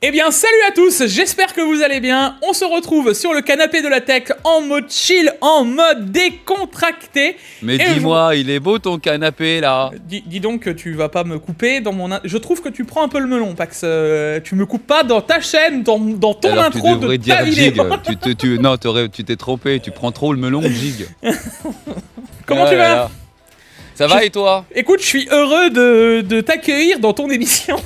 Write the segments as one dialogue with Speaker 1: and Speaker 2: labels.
Speaker 1: Eh bien, salut à tous, j'espère que vous allez bien. On se retrouve sur le canapé de la tech en mode chill, en mode décontracté.
Speaker 2: Mais
Speaker 1: Et
Speaker 2: dis-moi, il est beau ton canapé là.
Speaker 1: Dis donc que tu vas pas me couper dans mon... Je trouve que tu prends un peu le melon, Pax. Tu me coupes pas dans ta chaîne, dans ton
Speaker 2: Alors
Speaker 1: intro
Speaker 2: tu devrais
Speaker 1: de ta
Speaker 2: dire
Speaker 1: vidéo.
Speaker 2: Jig. Non, tu t'es trompé, tu prends trop le melon, Jig.
Speaker 1: Comment tu vas?
Speaker 2: Ça va et toi?
Speaker 1: Écoute, je suis heureux de t'accueillir dans ton émission.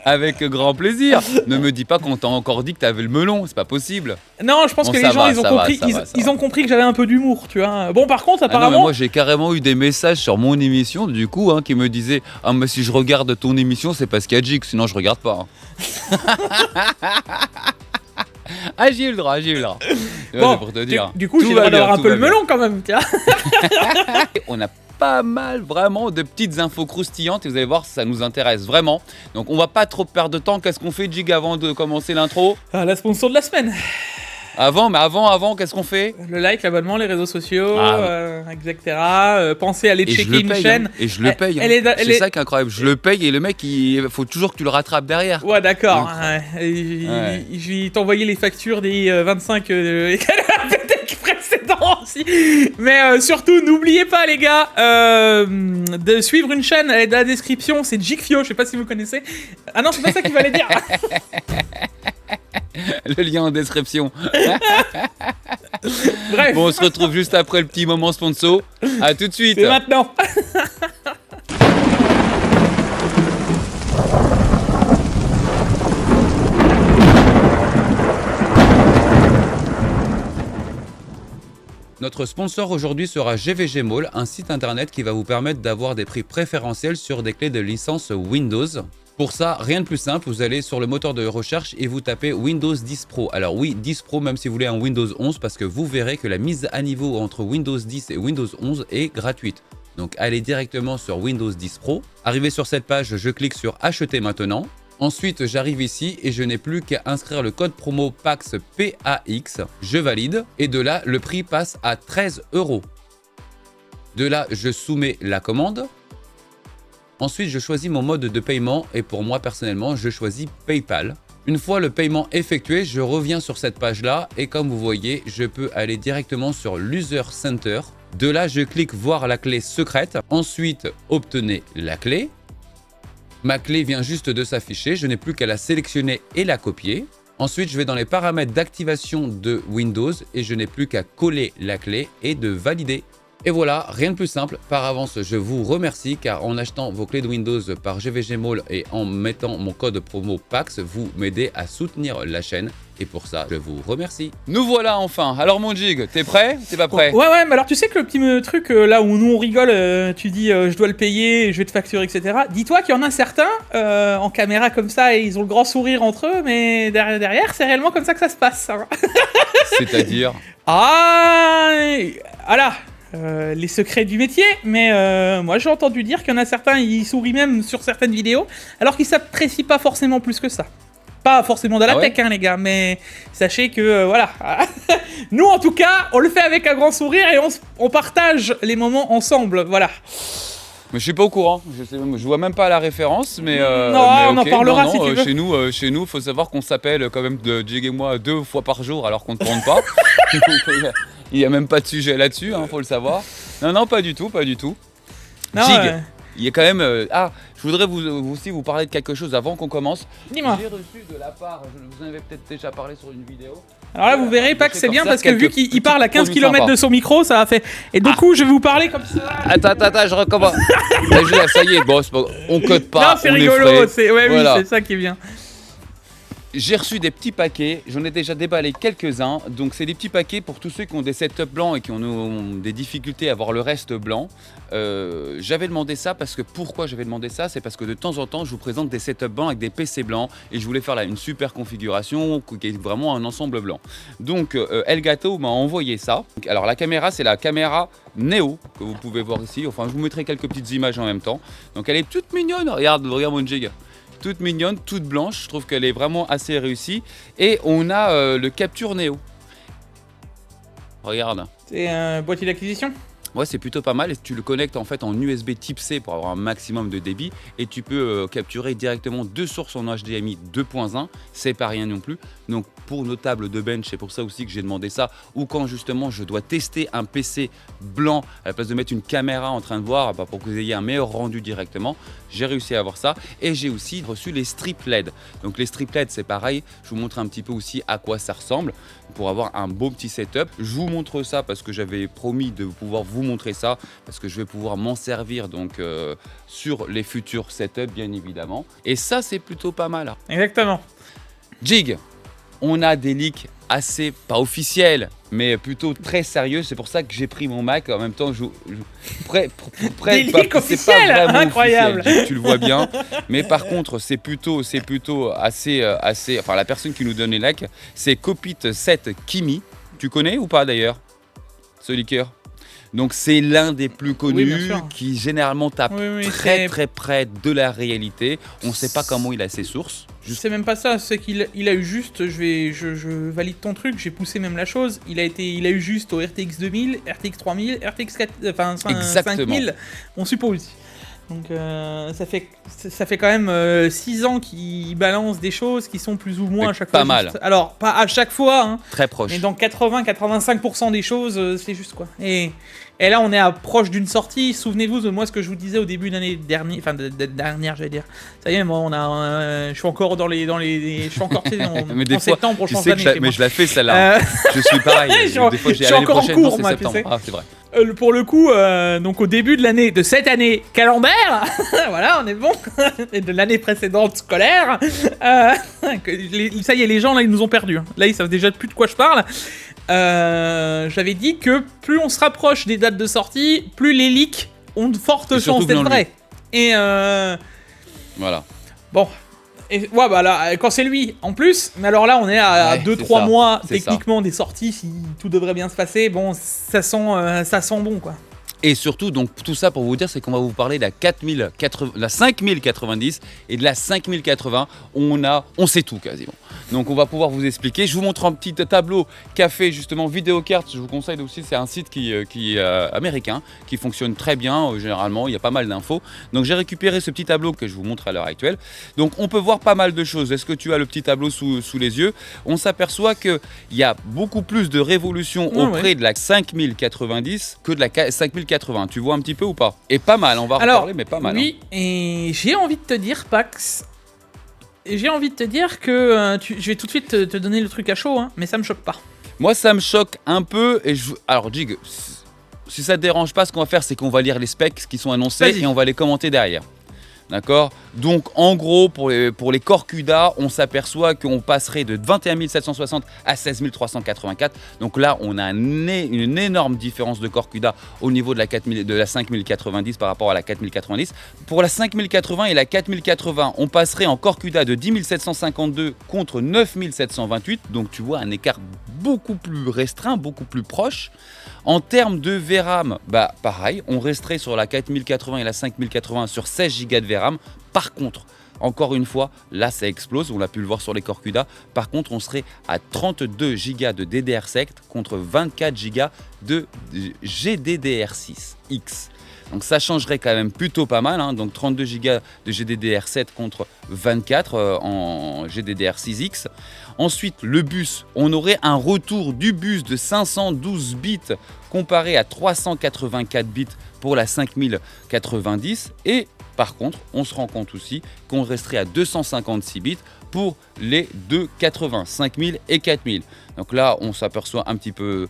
Speaker 2: Avec grand plaisir. Ne me dis pas qu'on t'a encore dit que t'avais le melon, c'est pas possible.
Speaker 1: Non, je pense
Speaker 2: Bon,
Speaker 1: que
Speaker 2: ça
Speaker 1: les gens,
Speaker 2: va,
Speaker 1: ils ont
Speaker 2: ça va,
Speaker 1: compris,
Speaker 2: ça va, ça
Speaker 1: ils
Speaker 2: va.
Speaker 1: ont compris que j'avais un peu d'humour, tu vois. Bon, par contre,
Speaker 2: Ah non,
Speaker 1: apparemment...
Speaker 2: mais moi j'ai carrément eu des messages sur mon émission du coup qui me disaient « Ah mais si je regarde ton émission c'est parce qu'il y a Jig, sinon je regarde pas. » Ah j'ai eu le droit, j'ai eu le droit.
Speaker 1: Bon,
Speaker 2: C'est pour te dire.
Speaker 1: du coup,
Speaker 2: Tout
Speaker 1: j'ai le
Speaker 2: va
Speaker 1: droit d'avoir
Speaker 2: bien,
Speaker 1: un
Speaker 2: tout
Speaker 1: peu
Speaker 2: va
Speaker 1: le
Speaker 2: bien.
Speaker 1: melon quand même, tu vois.
Speaker 2: On a pas mal vraiment de petites infos croustillantes et vous allez voir ça nous intéresse vraiment. Donc on va pas trop perdre de temps. Qu'est-ce qu'on fait Jig avant de commencer l'intro?
Speaker 1: Ah, la sponsor de la semaine.
Speaker 2: Avant, qu'est-ce qu'on fait?
Speaker 1: Le like, l'abonnement, les réseaux sociaux,
Speaker 2: Ah.
Speaker 1: etc. Pensez à aller
Speaker 2: Et je
Speaker 1: checker
Speaker 2: le
Speaker 1: une
Speaker 2: paye,
Speaker 1: chaîne.
Speaker 2: et je le paye. C'est ça qui est incroyable. Je le paye et le mec, il faut toujours que tu le rattrapes derrière.
Speaker 1: Ouais, d'accord.
Speaker 2: Incroyable.
Speaker 1: Je vais t'envoyer les factures des 25 peut-être précédents aussi. Mais surtout, n'oubliez pas, les gars, de suivre une chaîne. Elle est dans la description. C'est Jigfio. Je sais pas si vous connaissez. Ah non, c'est pas ça qu'il fallait dire.
Speaker 2: Le lien en description.
Speaker 1: Bref,
Speaker 2: Bon, on se retrouve juste après le petit moment sponsor. À tout de suite.
Speaker 1: c'est maintenant.
Speaker 2: Notre sponsor aujourd'hui sera GVG Mall, un site internet qui va vous permettre d'avoir des prix préférentiels sur des clés de licence Windows. Pour ça, rien de plus simple, vous allez sur le moteur de recherche et vous tapez Windows 10 Pro. Alors oui, 10 Pro même si vous voulez un Windows 11 parce que vous verrez que la mise à niveau entre Windows 10 et Windows 11 est gratuite. Donc allez directement sur Windows 10 Pro. Arrivé sur cette page, je clique sur Acheter maintenant. Ensuite, j'arrive ici et je n'ai plus qu'à inscrire le code promo PAX, PAX, je valide et de là, le prix passe à 13 €. De là, je soumets la commande. Ensuite, je choisis mon mode de paiement et pour moi personnellement, je choisis PayPal. Une fois le paiement effectué, je reviens sur cette page-là et comme vous voyez, je peux aller directement sur l'User Center. De là, je clique voir la clé secrète. Ensuite, obtenez la clé. Ma clé vient juste de s'afficher, je n'ai plus qu'à la sélectionner et la copier. Ensuite, je vais dans les paramètres d'activation de Windows et je n'ai plus qu'à coller la clé et de valider. Et voilà, rien de plus simple. Par avance, je vous remercie car en achetant vos clés de Windows par GVG Mall et en mettant mon code promo PAX, vous m'aidez à soutenir la chaîne. Et pour ça, je vous remercie. Nous voilà enfin. Alors mon Jig, t'es prêt? T'es pas prêt?
Speaker 1: Ouais, mais alors tu sais que le petit truc là où nous on rigole, tu dis je dois le payer, je vais te facturer, etc. Dis-toi qu'il y en a certains en caméra comme ça et ils ont le grand sourire entre eux, mais derrière c'est réellement comme ça que ça se passe. Hein.
Speaker 2: C'est-à-dire?
Speaker 1: Ah, voilà. Les secrets du métier, mais moi j'ai entendu dire qu'il y en a certains, ils sourient même sur certaines vidéos, alors qu'ils s'apprécient pas forcément plus que ça. Pas forcément dans la tech, hein, les gars, mais sachez que, voilà. Nous, en tout cas, on le fait avec un grand sourire et on partage les moments ensemble, voilà.
Speaker 2: Mais je suis pas au courant, je vois même pas la référence, mais
Speaker 1: Non,
Speaker 2: mais
Speaker 1: on en
Speaker 2: ok.
Speaker 1: parlera
Speaker 2: Non,
Speaker 1: si tu veux.
Speaker 2: Chez nous, faut savoir qu'on s'appelle quand même de Jig et moi 2 fois par jour alors qu'on ne tourne pas. Il y a même pas de sujet là-dessus, faut le savoir. Non, pas du tout.
Speaker 1: Non,
Speaker 2: Jig, il y a quand même... je voudrais aussi vous parler de quelque chose avant qu'on commence.
Speaker 1: dis-moi.
Speaker 2: J'ai reçu de la part, je vous en avais peut-être déjà parlé sur une vidéo.
Speaker 1: Alors là, vous verrez pas que c'est bien parce que vu
Speaker 2: quelques
Speaker 1: qu'il
Speaker 2: petits
Speaker 1: parle à 15
Speaker 2: produits
Speaker 1: km
Speaker 2: sympas.
Speaker 1: de son micro, ça a fait. Et du coup, je vais vous parler comme ça.
Speaker 2: Attends, je recommence. Ça y est, bon, on code pas,
Speaker 1: Non, c'est
Speaker 2: on est
Speaker 1: rigolo,
Speaker 2: frais.
Speaker 1: ouais,
Speaker 2: Voilà.
Speaker 1: oui, c'est ça qui est bien.
Speaker 2: J'ai reçu des petits paquets, j'en ai déjà déballé quelques-uns, donc c'est des petits paquets pour tous ceux qui ont des setups blancs et qui ont des difficultés à avoir le reste blanc. J'avais demandé ça parce que, pourquoi j'avais demandé ça? C'est parce que de temps en temps je vous présente des setups blancs avec des PC blancs et je voulais faire là une super configuration qui est vraiment un ensemble blanc. Donc Elgato m'a envoyé ça. Alors la caméra, c'est la caméra Neo que vous pouvez voir ici, enfin je vous mettrai quelques petites images en même temps. Donc elle est toute mignonne, regarde mon Jig. Toute mignonne, toute blanche, je trouve qu'elle est vraiment assez réussie. Et on a le Capture Neo. Regarde.
Speaker 1: C'est un boîtier d'acquisition.
Speaker 2: Ouais, c'est plutôt pas mal et tu le connectes en fait en USB type C pour avoir un maximum de débit et tu peux capturer directement 2 sources en HDMI 2.1, c'est pas rien non plus. Donc pour nos tables de bench, c'est pour ça aussi que j'ai demandé ça, ou quand justement je dois tester un PC blanc à la place de mettre une caméra en train de voir pour que vous ayez un meilleur rendu directement, j'ai réussi à avoir ça et j'ai aussi reçu les strips LED. Donc les strips LED c'est pareil, je vous montre un petit peu aussi à quoi ça ressemble pour avoir un beau petit setup. Je vous montre ça parce que j'avais promis de pouvoir vous montrer ça parce que je vais pouvoir m'en servir donc sur les futurs setups bien évidemment. Et ça c'est plutôt pas mal.
Speaker 1: Exactement.
Speaker 2: Jig, on a des leaks assez, pas officiels, mais plutôt très sérieux. C'est pour ça que j'ai pris mon Mac. En même temps,
Speaker 1: des leaks officiels, incroyable.
Speaker 2: Officiel, tu le vois bien. Mais par contre, c'est plutôt assez. Enfin, la personne qui nous donne les leaks, c'est Copit7 Kimi. Tu connais ou pas d'ailleurs ce leaker? Donc c'est l'un des plus connus qui généralement tape très près de la réalité. On ne sait pas comment il a ses sources.
Speaker 1: C'est même pas ça, c'est qu'il a eu juste, je valide ton truc, j'ai poussé même la chose, il a eu juste au RTX 2000, RTX 3000, RTX 5000, on suppose. Donc ça fait quand même 6 ans qu'il balance des choses qui sont plus ou moins à chaque fois.
Speaker 2: Pas mal.
Speaker 1: Alors, pas à chaque fois, hein,
Speaker 2: très proche.
Speaker 1: Mais dans 80-85% des choses, c'est juste quoi. Et là, on est proche d'une sortie. Souvenez-vous de moi ce que je vous disais au début de l'année dernière, enfin de dernière, j'allais dire. Ça y est, moi, je suis encore je suis encore en septembre, on change d'année.
Speaker 2: Mais je la fais celle-là. Je suis pareil.
Speaker 1: Des fois, je suis encore en cours, moi, tu sais.
Speaker 2: Ah, c'est vrai.
Speaker 1: Pour le coup, donc au début de l'année, de cette année calendaire, voilà, on est bon, et de l'année précédente scolaire, ça y est, les gens là, ils nous ont perdus. Hein. Là, ils savent déjà plus de quoi je parle. J'avais dit que plus on se rapproche des dates de sortie, plus les leaks ont de fortes chances d'être vrais. Et
Speaker 2: voilà.
Speaker 1: Bon. Et ouais, bah là, quand c'est lui, en plus, mais alors là, on est à 2-3 mois techniquement des sorties, si tout devrait bien se passer, bon, ça sent bon, quoi.
Speaker 2: Et surtout, donc tout ça pour vous dire, c'est qu'on va vous parler de la 5090 et de la 5080. On sait tout quasiment. Donc on va pouvoir vous expliquer. Je vous montre un petit tableau qu'a fait justement Videocart. Je vous conseille aussi, c'est un site qui est américain, qui fonctionne très bien généralement. Il y a pas mal d'infos. Donc j'ai récupéré ce petit tableau que je vous montre à l'heure actuelle. Donc on peut voir pas mal de choses. Est-ce que tu as le petit tableau sous les yeux? On s'aperçoit qu'il y a beaucoup plus de révolutions auprès de la 5090 que de la 5080. Tu vois un petit peu ou pas? Et pas mal, on va en reparler, mais pas mal.
Speaker 1: Oui, hein. Et j'ai envie de te dire, Pax, que je vais tout de suite te donner le truc à chaud, hein, mais ça me choque pas.
Speaker 2: Moi, ça me choque un peu. Alors, Jig, si ça te dérange pas, ce qu'on va faire, c'est qu'on va lire les specs qui sont annoncés et on va les commenter derrière. D'accord? Donc en gros pour les Core CUDA, on s'aperçoit qu'on passerait de 21 760 à 16 384. Donc là on a une énorme différence de Core CUDA au niveau de la 5090 par rapport à la 4090. Pour la 5080 et la 4080, on passerait en Core CUDA de 10 752 contre 9 728. Donc tu vois un écart beaucoup plus restreint, beaucoup plus proche. En termes de VRAM, bah pareil, on resterait sur la 4080 et la 5080 sur 16 Go de VRAM. Par contre, encore une fois, là ça explose, on l'a pu le voir sur les Core CUDA. Par contre, on serait à 32 Go de DDR7 contre 24 Go de GDDR6X. Donc ça changerait quand même plutôt pas mal, hein. Donc 32 Go de GDDR7 contre 24 en GDDR6X. Ensuite, le bus, on aurait un retour du bus de 512 bits comparé à 384 bits pour la 5090. Et par contre, on se rend compte aussi qu'on resterait à 256 bits pour les 280, 5000 et 4000. Donc là, on s'aperçoit un petit peu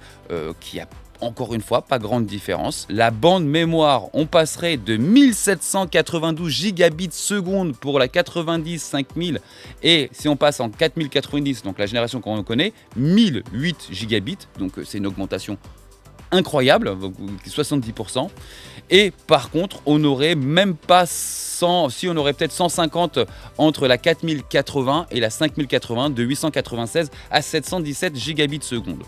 Speaker 2: qu'il y a encore une fois, pas grande différence. La bande mémoire, on passerait de 1792 gigabits seconde pour la 90 5000 et si on passe en 4090, donc la génération qu'on connaît, 1008 gigabits. Donc c'est une augmentation incroyable, 70%. Et par contre, on n'aurait même pas 100, si on aurait peut-être 150 entre la 4080 et la 5080 de 896 à 717 gigabits seconde.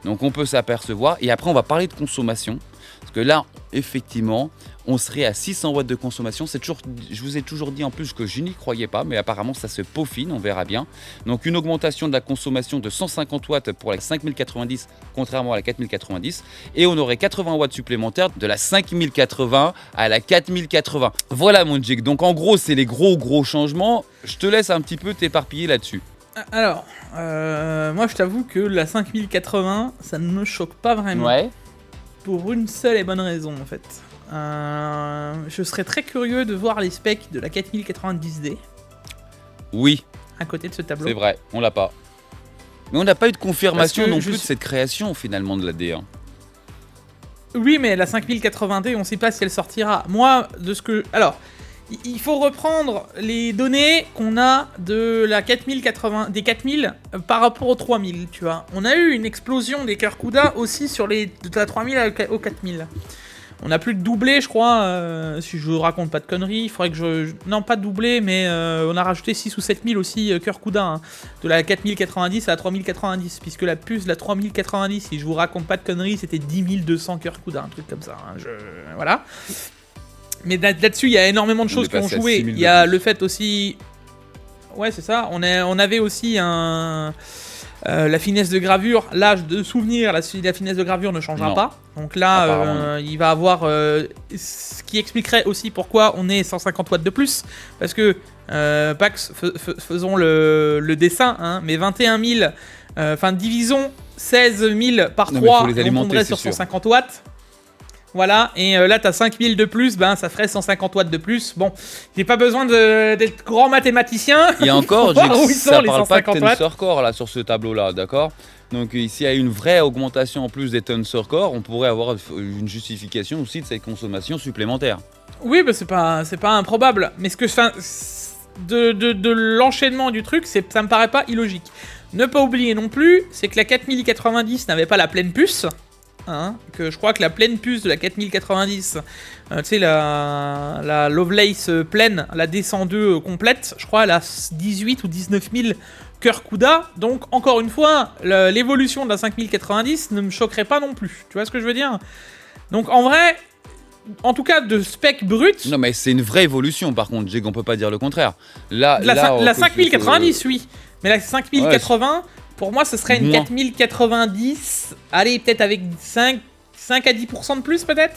Speaker 2: Donc on peut s'apercevoir et après on va parler de consommation parce que là effectivement on serait à 600 watts de consommation. Je vous ai toujours dit en plus que je n'y croyais pas, mais apparemment ça se peaufine, on verra bien. Donc une augmentation de la consommation de 150 watts pour la 5090 contrairement à la 4090, et on aurait 80 watts supplémentaires de la 5080 à la 4080. Voilà mon jig, donc en gros c'est les gros changements. Je te laisse un petit peu t'éparpiller là-dessus.
Speaker 1: Alors, moi je t'avoue que la 5080, ça ne me choque pas vraiment.
Speaker 2: Ouais.
Speaker 1: Pour une seule et bonne raison en fait. Je serais très curieux de voir les specs de la 4090D
Speaker 2: Oui,
Speaker 1: à côté de ce tableau.
Speaker 2: c'est vrai, on l'a pas. Mais on n'a pas eu de confirmation non plus de
Speaker 1: suis-
Speaker 2: cette création finalement de la D1.
Speaker 1: Oui, mais la 5080D, on ne sait pas si elle sortira. Moi, de ce que... Alors, il faut reprendre les données qu'on a de la 4080, des 4000 par rapport aux 3000, tu vois. On a eu une explosion des cœurs CUDA aussi sur de la 3000 au 4000. On a plus de doublé, je crois, si je raconte pas de conneries. Il faudrait que non, pas doublé, mais on a rajouté 6 ou 7000 aussi cœurs CUDA, hein, de la 4090 à la 3090, puisque la puce de la 3090, si je vous raconte pas de conneries, c'était 10 200 cœurs CUDA, un truc comme ça. Hein, voilà. Mais là-dessus, il y a énormément de choses qui ont joué. Il y a le fait aussi... Ouais, c'est ça. On avait aussi la finesse de gravure, l'âge de souvenir, la finesse de gravure ne changera pas. Donc là, il va avoir ce qui expliquerait aussi pourquoi on est 150 watts de plus. Parce que, Pax, faisons le dessin, hein, mais 21 000, divisons 16 000 par 3, et on tomberait sur 150 watts. Voilà, et là t'as 5000 de plus, ben ça ferait 150 watts de plus. Bon, j'ai pas besoin d'être grand mathématicien.
Speaker 2: Et encore, ça
Speaker 1: les
Speaker 2: parle pas de
Speaker 1: 150 watts.
Speaker 2: tensor core là sur ce tableau là, d'accord? Donc ici, il y a une vraie augmentation en plus des tensor core, on pourrait avoir une justification aussi de cette consommation supplémentaire.
Speaker 1: Oui, bah c'est pas improbable, mais ce que de l'enchaînement du truc, ça me paraît pas illogique. Ne pas oublier non plus, c'est que la 4090 n'avait pas la pleine puce. Hein, que je crois que la pleine puce de la 4090, tu sais, la Lovelace pleine, la D102 complète, je crois elle a 18 ou 19 000 cœurs CUDA. Donc, encore une fois, l'évolution de la 5090 ne me choquerait pas non plus. Tu vois ce que je veux dire? Donc, en vrai, en tout cas, de spec brut...
Speaker 2: Non, mais c'est une vraie évolution, par contre, Jig, on peut pas dire le contraire. La
Speaker 1: 5090, oui. Mais la 5080... Pour moi, ce serait une 4090, allez, peut-être avec 5 à 10% de plus, peut-être.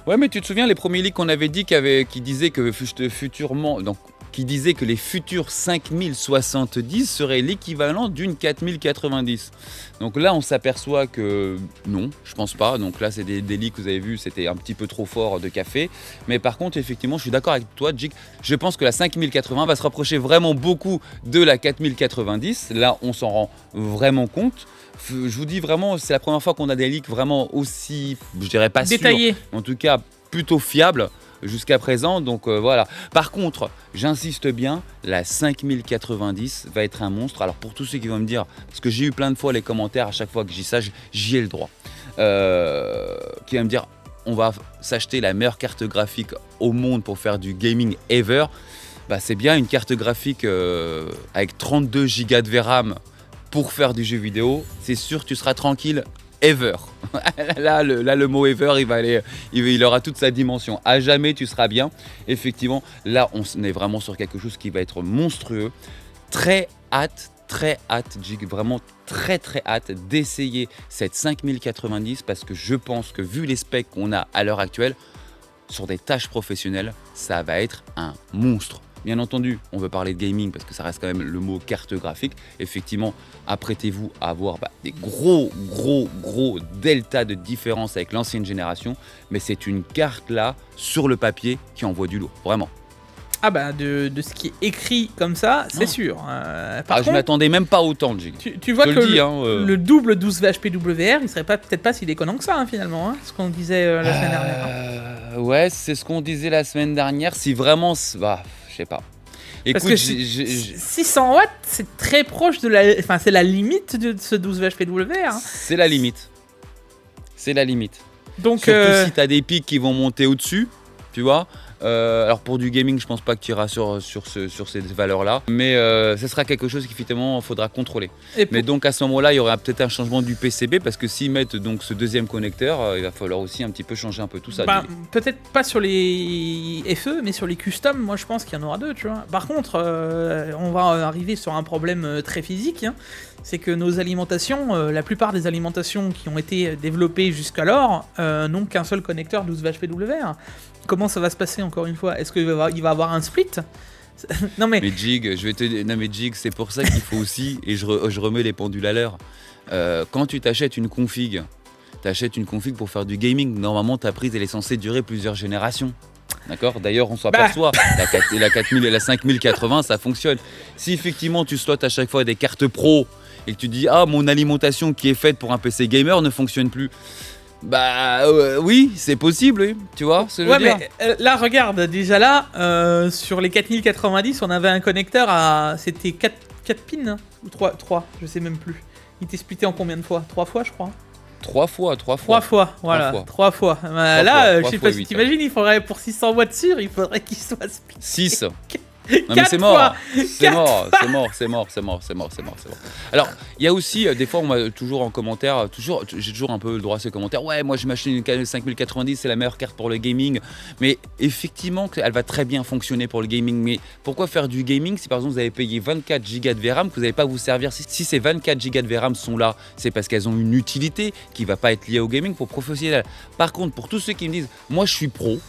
Speaker 2: Ouais, mais tu te souviens les premiers leaks qu'on avait dit qui disaient que futurement, donc qui disait que les futurs 5070 seraient l'équivalent d'une 4090. Donc là, on s'aperçoit que non, je pense pas. Donc là, c'est des leaks que vous avez vu, c'était un petit peu trop fort de café. Mais par contre, effectivement, je suis d'accord avec toi, Jig. Je pense que la 5080 va se rapprocher vraiment beaucoup de la 4090. Là, on s'en rend vraiment compte. Je vous dis vraiment, c'est la première fois qu'on a des leaks vraiment aussi, je dirais pas
Speaker 1: détaillés,
Speaker 2: en tout cas plutôt fiables jusqu'à présent. Donc voilà. Par contre, j'insiste bien, la 5090 va être un monstre. Alors pour tous ceux qui vont me dire, parce que j'ai eu plein de fois les commentaires à chaque fois que j'y dis ça, j'y ai le droit, qui va me dire, on va s'acheter la meilleure carte graphique au monde pour faire du gaming ever. Bah, c'est bien une carte graphique avec 32 Go de VRAM pour faire du jeu vidéo. C'est sûr que tu seras tranquille ever. Là, le mot ever, il aura toute sa dimension. À jamais, tu seras bien. Effectivement, là, on est vraiment sur quelque chose qui va être monstrueux. Très hâte, Jig, vraiment très hâte d'essayer cette 5090 parce que je pense que vu les specs qu'on a à l'heure actuelle, sur des tâches professionnelles, ça va être un monstre. Bien entendu, on veut parler de gaming parce que ça reste quand même le mot carte graphique. Effectivement, apprêtez-vous à avoir des gros delta de différence avec l'ancienne génération. Mais c'est une carte là, sur le papier, qui envoie du lourd, vraiment.
Speaker 1: Ah bah de ce qui est écrit comme ça, c'est sûr. Par contre,
Speaker 2: je m'attendais même pas autant, Jig.
Speaker 1: Tu vois que le double 12 VHP WR, il serait peut-être pas si déconnant que ça, hein, finalement, hein, ce qu'on disait la semaine dernière.
Speaker 2: Ouais, c'est ce qu'on disait la semaine dernière. Si vraiment... je sais pas. Écoute,
Speaker 1: parce que 600 watts, c'est très proche de la... Enfin, c'est la limite de ce 12 VHP WR. Hein.
Speaker 2: C'est la limite. C'est la limite.
Speaker 1: Donc,
Speaker 2: surtout si tu as des pics qui vont monter au-dessus, tu vois. Alors pour du gaming, je pense pas que tu iras sur ces valeurs-là, mais ce sera quelque chose qu'effectivement il faudra contrôler. Mais donc à ce moment-là, il y aura peut-être un changement du PCB parce que s'ils mettent donc ce deuxième connecteur, il va falloir aussi un petit peu changer un peu tout ça.
Speaker 1: Peut-être pas sur les FE, mais sur les custom, moi je pense qu'il y en aura deux, tu vois. Par contre, on va arriver sur un problème très physique, hein. C'est que nos alimentations, la plupart des alimentations qui ont été développées jusqu'alors, n'ont qu'un seul connecteur 12 VHPWR. Comment ça va se passer encore une fois? Est-ce qu'il va y avoir un split? Non mais
Speaker 2: Jig, je vais te dire, non mais Jig, c'est pour ça qu'il faut aussi, et je remets les pendules à l'heure, quand tu t'achètes une config pour faire du gaming, normalement ta prise elle est censée durer plusieurs générations. D'accord. D'ailleurs, on s'aperçoit, la 5080, ça fonctionne. Si effectivement tu slots à chaque fois des cartes pro et que tu dis mon alimentation qui est faite pour un PC gamer ne fonctionne plus, oui, c'est possible, oui. Tu vois ce que je veux dire.
Speaker 1: Mais là, regarde, déjà là, sur les 4090, on avait un connecteur à... C'était 4 pins, hein, ou 3, je sais même plus. Il était splitté en combien de fois? 3 fois, je crois.
Speaker 2: 3 fois.
Speaker 1: 3 fois, voilà. 3 fois. Là, je sais pas si t'imagines, il faudrait, pour 600 watts sur, il faudrait qu'il soit splitté.
Speaker 2: 6. Non mais c'est mort. C'est mort. Alors, il y a aussi, des fois, on m'a toujours en commentaire, j'ai toujours un peu le droit à ces commentaires. Ouais, moi, je m'achète une 5090, c'est la meilleure carte pour le gaming. Mais effectivement, elle va très bien fonctionner pour le gaming. Mais pourquoi faire du gaming si par exemple vous avez payé 24 Go de VRAM, que vous n'allez pas vous servir? Si ces 24 Go de VRAM sont là, c'est parce qu'elles ont une utilité qui ne va pas être liée au gaming pour professionnel. Par contre, pour tous ceux qui me disent, moi, je suis pro.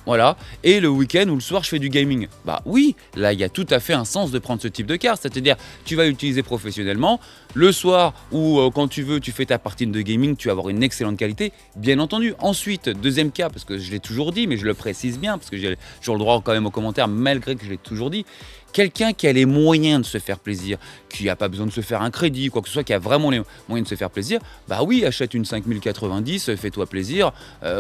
Speaker 2: Voilà, et le week-end ou le soir je fais du gaming. Oui, là il y a tout à fait un sens de prendre ce type de carte, c'est-à-dire tu vas l'utiliser professionnellement, le soir ou quand tu veux tu fais ta partie de gaming, tu vas avoir une excellente qualité, bien entendu. Ensuite, deuxième cas, parce que je l'ai toujours dit, mais je le précise bien, parce que j'ai toujours le droit quand même aux commentaires malgré que je l'ai toujours dit, quelqu'un qui a les moyens de se faire plaisir, qui n'a pas besoin de se faire un crédit, quoi que ce soit, qui a vraiment les moyens de se faire plaisir, oui, achète une 5090, fais-toi plaisir,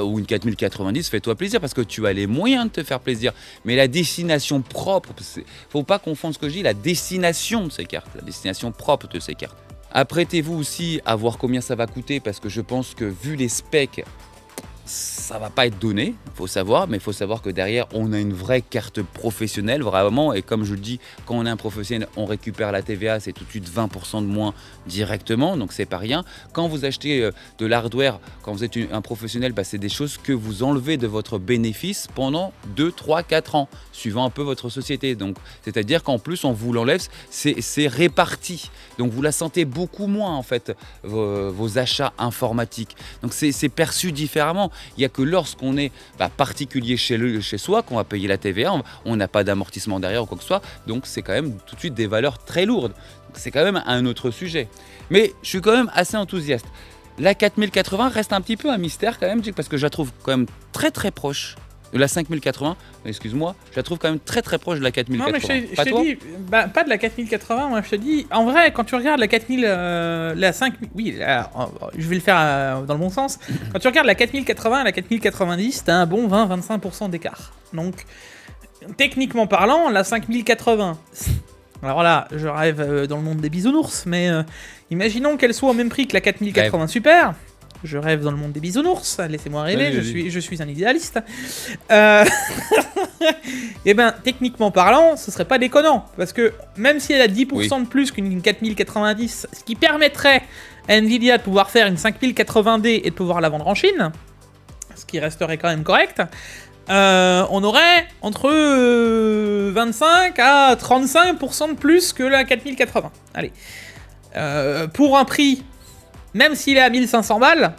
Speaker 2: ou une 4090, fais-toi plaisir, parce que tu as les moyens de te faire plaisir. Mais la destination propre, faut pas confondre ce que je dis, la destination de ces cartes, la destination propre de ces cartes. Apprêtez-vous aussi à voir combien ça va coûter, parce que je pense que vu les specs, ça va pas être donné, faut savoir, mais il faut savoir que derrière on a une vraie carte professionnelle vraiment, et comme je le dis, quand on est un professionnel, on récupère la TVA, c'est tout de suite 20% de moins directement, donc c'est pas rien. Quand vous achetez de l'hardware, quand vous êtes un professionnel, c'est des choses que vous enlevez de votre bénéfice pendant 2, 3, 4 ans, suivant un peu votre société. Donc c'est-à-dire qu'en plus on vous l'enlève, c'est réparti, donc vous la sentez beaucoup moins en fait, vos achats informatiques. Donc c'est perçu différemment. Il n'y a que lorsqu'on est particulier chez soi qu'on va payer la TVA, on n'a pas d'amortissement derrière ou quoi que ce soit, donc c'est quand même tout de suite des valeurs très lourdes. C'est quand même un autre sujet. Mais je suis quand même assez enthousiaste. La 4080 reste un petit peu un mystère quand même, parce que je la trouve quand même très très proche de la 5080, excuse-moi, je la trouve quand même très très proche de la 4080.
Speaker 1: Non mais je te dis, pas de la 4080, moi je te dis, en vrai, quand tu regardes la 4000, la 5000, oui, je vais le faire dans le bon sens, quand tu regardes la 4080 et la 4090, t'as un bon 20-25% d'écart. Donc, techniquement parlant, la 5080, alors là, je rêve dans le monde des bisounours, mais imaginons qu'elle soit au même prix que la 4080 Super. Je rêve dans le monde des bisounours, laissez-moi rêver, je suis un idéaliste. Et techniquement parlant, ce serait pas déconnant, parce que même si elle a 10% de plus qu'une 4090, ce qui permettrait à Nvidia de pouvoir faire une 5080D et de pouvoir la vendre en Chine, ce qui resterait quand même correct, on aurait entre 25 à 35% de plus que la 4080. Allez. Pour un prix... Même s'il est à 1500 balles,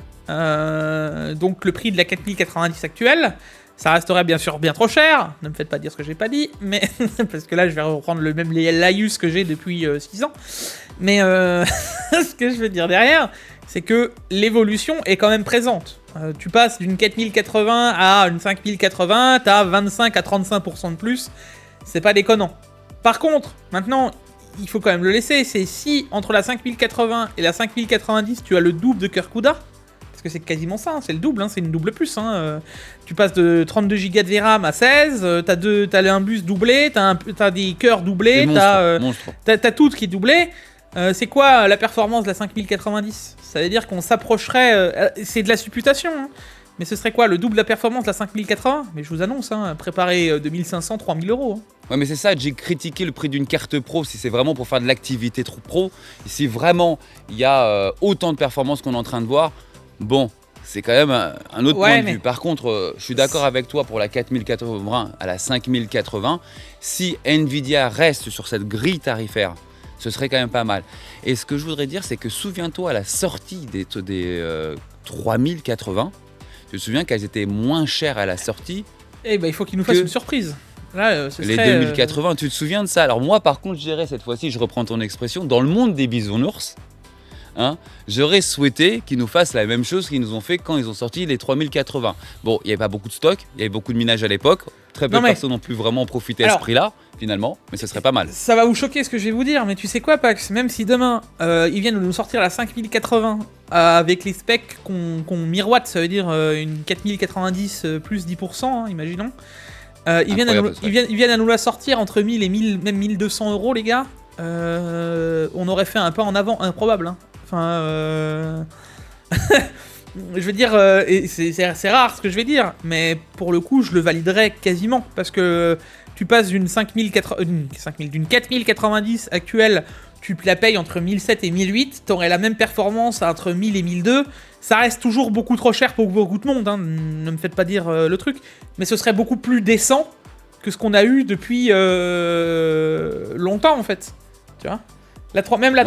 Speaker 1: donc le prix de la 4090 actuelle, ça resterait bien sûr bien trop cher. Ne me faites pas dire ce que j'ai pas dit, mais parce que là je vais reprendre le même laïus que j'ai depuis 6 ans. Mais ce que je veux dire derrière, c'est que l'évolution est quand même présente. Tu passes d'une 4080 à une 5080, t'as 25 à 35% de plus, c'est pas déconnant. Par contre, maintenant... il faut quand même le laisser, c'est si entre la 5080 et la 5090 tu as le double de cœur CUDA, parce que c'est quasiment ça, c'est le double, c'est une double plus. Tu passes de 32 Go de VRAM à 16, t'as un bus doublé, t'as des cœurs doublés, t'as tout qui est doublé. C'est quoi la performance de la 5090 ? Ça veut dire qu'on s'approcherait, c'est de la supputation, Mais ce serait quoi, le double de la performance de la 5080? Mais je vous annonce, hein, préparez 2500, 3000 euros. Hein.
Speaker 2: Ouais, mais c'est ça, j'ai critiqué le prix d'une carte pro si c'est vraiment pour faire de l'activité trop pro. Et si vraiment il y a autant de performances qu'on est en train de voir, bon, c'est quand même un autre point de vue. Par contre, je suis d'accord avec toi pour la 4080 à la 5080. Si Nvidia reste sur cette grille tarifaire, ce serait quand même pas mal. Et ce que je voudrais dire, c'est que souviens-toi à la sortie des 3080, tu te souviens qu'elles étaient moins chères à la sortie.
Speaker 1: Eh ben, il faut qu'ils nous fassent une surprise. Là,
Speaker 2: les 2080, tu te souviens de ça? Alors moi, par contre, je dirais cette fois-ci, je reprends ton expression, dans le monde des bisounours, hein, j'aurais souhaité qu'ils nous fassent la même chose qu'ils nous ont fait quand ils ont sorti les 3080. Bon, il n'y avait pas beaucoup de stock, il y avait beaucoup de minage à l'époque, très peu de personnes n'ont pu vraiment profiter à ce prix-là, finalement, mais ce serait pas mal.
Speaker 1: Ça va vous choquer ce que je vais vous dire, mais tu sais quoi, Pax? Même si demain, ils viennent de nous sortir la 5080 avec les specs qu'on miroite, ça veut dire une 4090 plus 10%, hein, imaginons. Ils viennent à nous la sortir entre 1000 et 1000, même 1200 euros, les gars. On aurait fait un pas en avant improbable. Hein. Enfin, je veux dire, c'est rare ce que je vais dire, mais pour le coup, je le validerais quasiment. Parce que tu passes d'une 4090 actuelle, tu la payes entre 1007 et 1008, t'aurais la même performance entre 1000 et 1002. Ça reste toujours beaucoup trop cher pour beaucoup de monde, hein. Ne me faites pas dire le truc. Mais ce serait beaucoup plus décent que ce qu'on a eu depuis longtemps, en fait. Tu vois, même la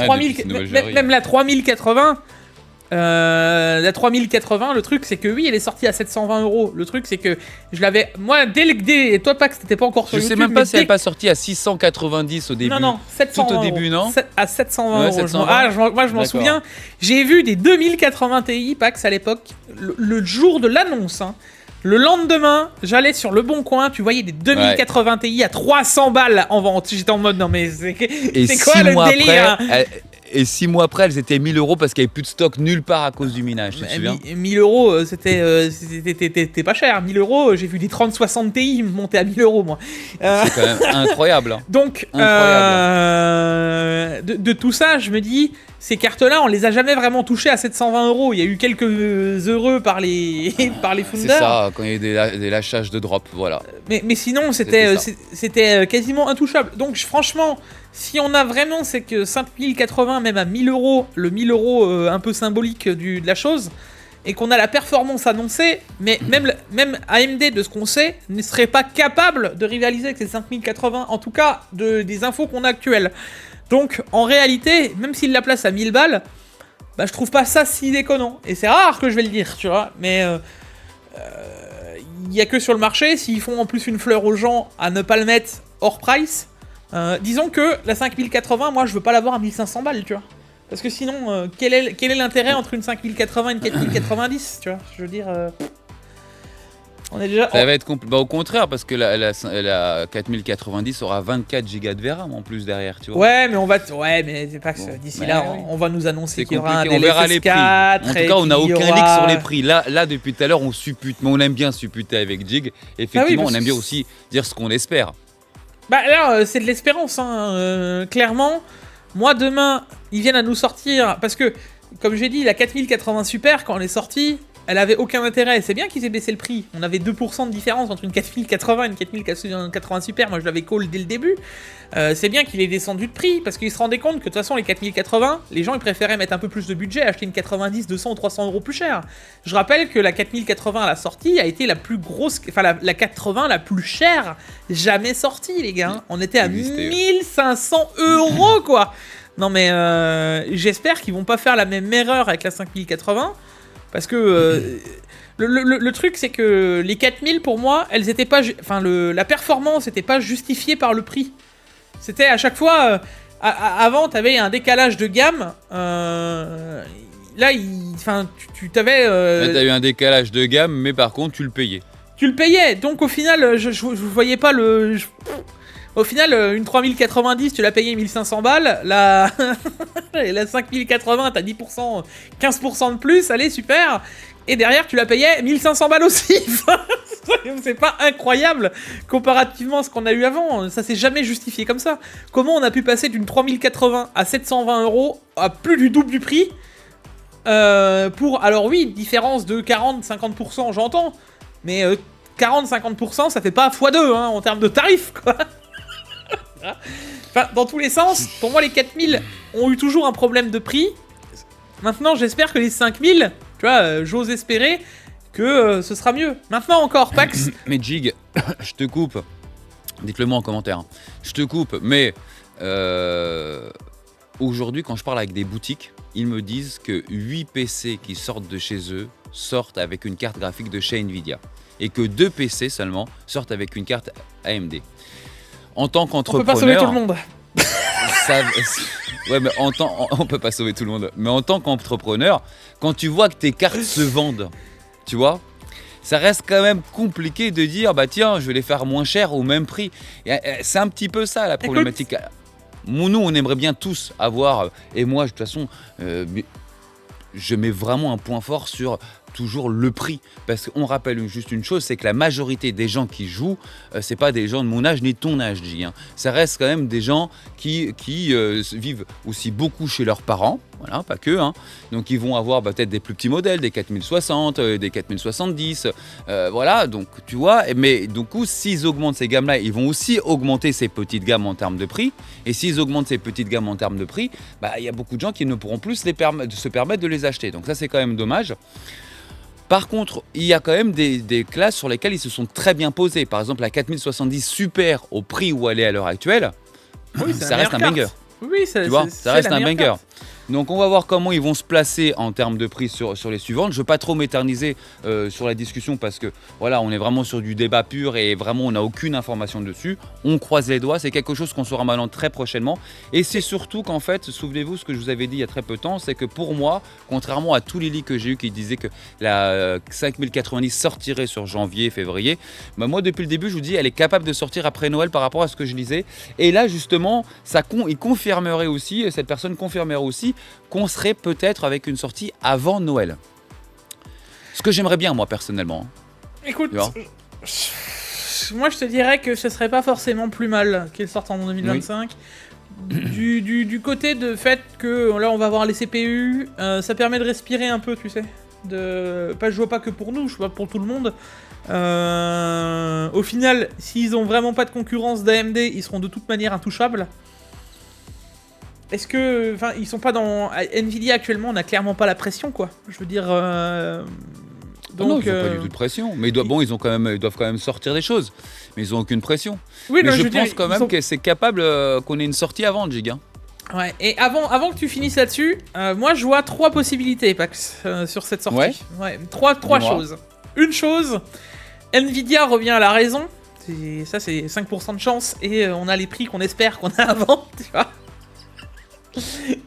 Speaker 1: 3080, la 3080, le truc c'est que oui, elle est sortie à 720 euros. Le truc c'est que je l'avais, moi, dès toi, Pax, t'étais pas encore sur YouTube.
Speaker 2: Je sais même pas si elle n'est pas sortie à 690 au début.
Speaker 1: Non, 720
Speaker 2: tout au début, non,
Speaker 1: à 720 euros. Moi, je m'en souviens. J'ai vu des 2080 Ti, Pax, à l'époque, le jour de l'annonce. Hein. Le lendemain, j'allais sur Le Bon Coin, tu voyais des 2080 Ti à 300 balles en vente. J'étais en mode, non mais c'est quoi le délire?
Speaker 2: Et 6 mois après, elles étaient 1000 euros parce qu'il n'y avait plus de stock nulle part à cause du minage, tu te souviens?
Speaker 1: 1000 euros, c'était pas cher. 1000 euros, j'ai vu des 3060 Ti monter à 1000 euros, moi.
Speaker 2: C'est quand même incroyable. Hein.
Speaker 1: Donc, de tout ça, je me dis, ces cartes-là, on les a jamais vraiment touchées à 720 euros. Il y a eu quelques heureux par les founders.
Speaker 2: C'est ça, quand il y a eu des lâchages de drop, voilà.
Speaker 1: Mais sinon, c'était quasiment intouchable. Donc, franchement, si on a vraiment c'est que 5080, même à 1000 euros, le 1000 euros un peu symbolique de la chose, et qu'on a la performance annoncée, mais même AMD, de ce qu'on sait, ne serait pas capable de rivaliser avec ces 5080, en tout cas des infos qu'on a actuelles. Donc, en réalité, même s'il la place à 1000 balles, bah, je trouve pas ça si déconnant. Et c'est rare que je vais le dire, tu vois, mais il y a que sur le marché, s'ils font en plus une fleur aux gens à ne pas le mettre hors price, disons que la 5080, moi, je veux pas l'avoir à 1500 balles, tu vois. Parce que sinon, quel est l'intérêt entre une 5080 et une 4090, tu vois? Je veux dire... on est déjà...
Speaker 2: Ça va être au contraire, parce que la 4090 aura 24 Go de VRAM en plus derrière, tu vois.
Speaker 1: Ouais, mais mais c'est pas que d'ici là, on va nous annoncer qu'il y aura un DLSS 4.
Speaker 2: En tout cas, on n'a aucun leak sur les prix. Là, depuis tout à l'heure, on suppute, mais on aime bien supputer avec Jig. Effectivement, on aime bien aussi dire ce qu'on espère.
Speaker 1: Bah là, c'est de l'espérance, hein. Clairement, moi, demain, ils viennent à nous sortir, parce que, comme j'ai dit, la 4080 Super, quand elle est sortie, elle avait aucun intérêt. C'est bien qu'ils aient baissé le prix. On avait 2% de différence entre une 4080 et une 4080 Super. Moi, je l'avais call dès le début. C'est bien qu'il ait descendu de prix, parce qu'ils se rendaient compte que de toute façon, les 4080, les gens, ils préféraient mettre un peu plus de budget, acheter une 90, 200 ou 300 euros plus cher. Je rappelle que la 4080 à la sortie a été la plus grosse, enfin la 80 la plus chère jamais sortie, les gars. On était à 1500 euros, quoi. Non, mais j'espère qu'ils vont pas faire la même erreur avec la 5080. Parce que le truc, c'est que les 4000, pour moi, elles étaient pas... Enfin, la performance n'était pas justifiée par le prix. C'était à chaque fois... avant, t'avais un décalage de gamme. Là, tu t'avais...
Speaker 2: Là, t'as eu un décalage de gamme, mais par contre, tu le payais.
Speaker 1: Tu le payais. Donc, au final, je voyais pas le... Au final, une 3090, tu l'as payé 1500 balles. La 5080, t'as 10%, 15% de plus. Allez, super. Et derrière, tu l'as payé 1500 balles aussi. C'est pas incroyable comparativement à ce qu'on a eu avant. Ça s'est jamais justifié comme ça. Comment on a pu passer d'une 3080 à 720 euros à plus du double du prix? Alors oui, différence de 40-50%, j'entends, mais 40-50%, ça fait pas x2 hein, en termes de tarifs, quoi. Enfin, dans tous les sens, pour moi, les 4000 ont eu toujours un problème de prix. Maintenant, j'espère que les 5000, tu vois, j'ose espérer que ce sera mieux. Maintenant encore, Pax.
Speaker 2: Mais Jig, je te coupe. Dites-le moi en commentaire. Hein. Je te coupe, mais aujourd'hui, quand je parle avec des boutiques, ils me disent que 8 PC qui sortent de chez eux sortent avec une carte graphique de chez Nvidia. Et que 2 PC seulement sortent avec une carte AMD. En tant qu'entrepreneur...
Speaker 1: On peut pas sauver tout le monde.
Speaker 2: Ouais, mais on peut pas sauver tout le monde. Mais en tant qu'entrepreneur, quand tu vois que tes cartes se vendent, tu vois, ça reste quand même compliqué de dire, bah tiens, je vais les faire moins cher au même prix. Et c'est un petit peu ça la problématique. Écoute. Nous, on aimerait bien tous avoir, et moi, de toute façon, je mets vraiment un point fort sur toujours le prix. Parce qu'on rappelle juste une chose, c'est que la majorité des gens qui jouent, c'est pas des gens de mon âge ni de ton âge, J. Hein. Ça reste quand même des gens qui vivent aussi beaucoup chez leurs parents, voilà, pas que. Hein. Donc ils vont avoir peut-être des plus petits modèles, des 4060, des 4070, voilà, donc tu vois. Mais du coup, s'ils augmentent ces gammes-là, ils vont aussi augmenter ces petites gammes en termes de prix. Et s'ils augmentent ces petites gammes en termes de prix, bah, y a beaucoup de gens qui ne pourront plus se permettre de les acheter. Donc ça, c'est quand même dommage. Par contre, il y a quand même des classes sur lesquelles ils se sont très bien posés. Par exemple, la 4070 Super au prix où elle est à l'heure actuelle,
Speaker 1: oui,
Speaker 2: ça reste un banger.
Speaker 1: Oui,
Speaker 2: tu vois, ça reste un banger. Carte. Donc on va voir comment ils vont se placer en termes de prix sur les suivantes. Je ne veux pas trop m'éterniser sur la discussion parce que voilà, on est vraiment sur du débat pur et vraiment on n'a aucune information dessus. On croise les doigts, c'est quelque chose qu'on saura maintenant très prochainement. Et c'est surtout qu'en fait, souvenez-vous ce que je vous avais dit il y a très peu de temps, c'est que pour moi, contrairement à tous les leaks que j'ai eu qui disaient que la 5090 sortirait sur janvier, février, bah moi depuis le début je vous dis elle est capable de sortir après Noël par rapport à ce que je lisais. Et là justement, il confirmerait aussi, cette personne confirmerait aussi qu'on serait peut-être avec une sortie avant Noël. Ce que j'aimerais bien, moi, personnellement.
Speaker 1: Écoute, moi, je te dirais que ce serait pas forcément plus mal qu'il sorte en 2025. Oui. Du côté de fait que là, on va avoir les CPU, ça permet de respirer un peu, tu sais. Je vois pas que pour nous, je vois pour tout le monde. Au final, s'ils ont vraiment pas de concurrence d'AMD, ils seront de toute manière intouchables. Est-ce que... Enfin, ils sont pas dans... Nvidia, actuellement, on n'a clairement pas la pression, quoi. Je veux dire...
Speaker 2: Donc, non, ils n'ont pas du tout de pression. Mais ils doivent quand même sortir des choses. Mais ils n'ont aucune pression.
Speaker 1: Oui,
Speaker 2: mais je pense quand même que c'est capable qu'on ait une sortie avant, Jig. Hein.
Speaker 1: Ouais, et avant que tu finisses là-dessus, moi, je vois 3 possibilités, Pax, sur cette sortie. Ouais, trois choses. Une chose, Nvidia revient à la raison. Ça, c'est 5% de chance. Et on a les prix qu'on espère qu'on a avant, tu vois.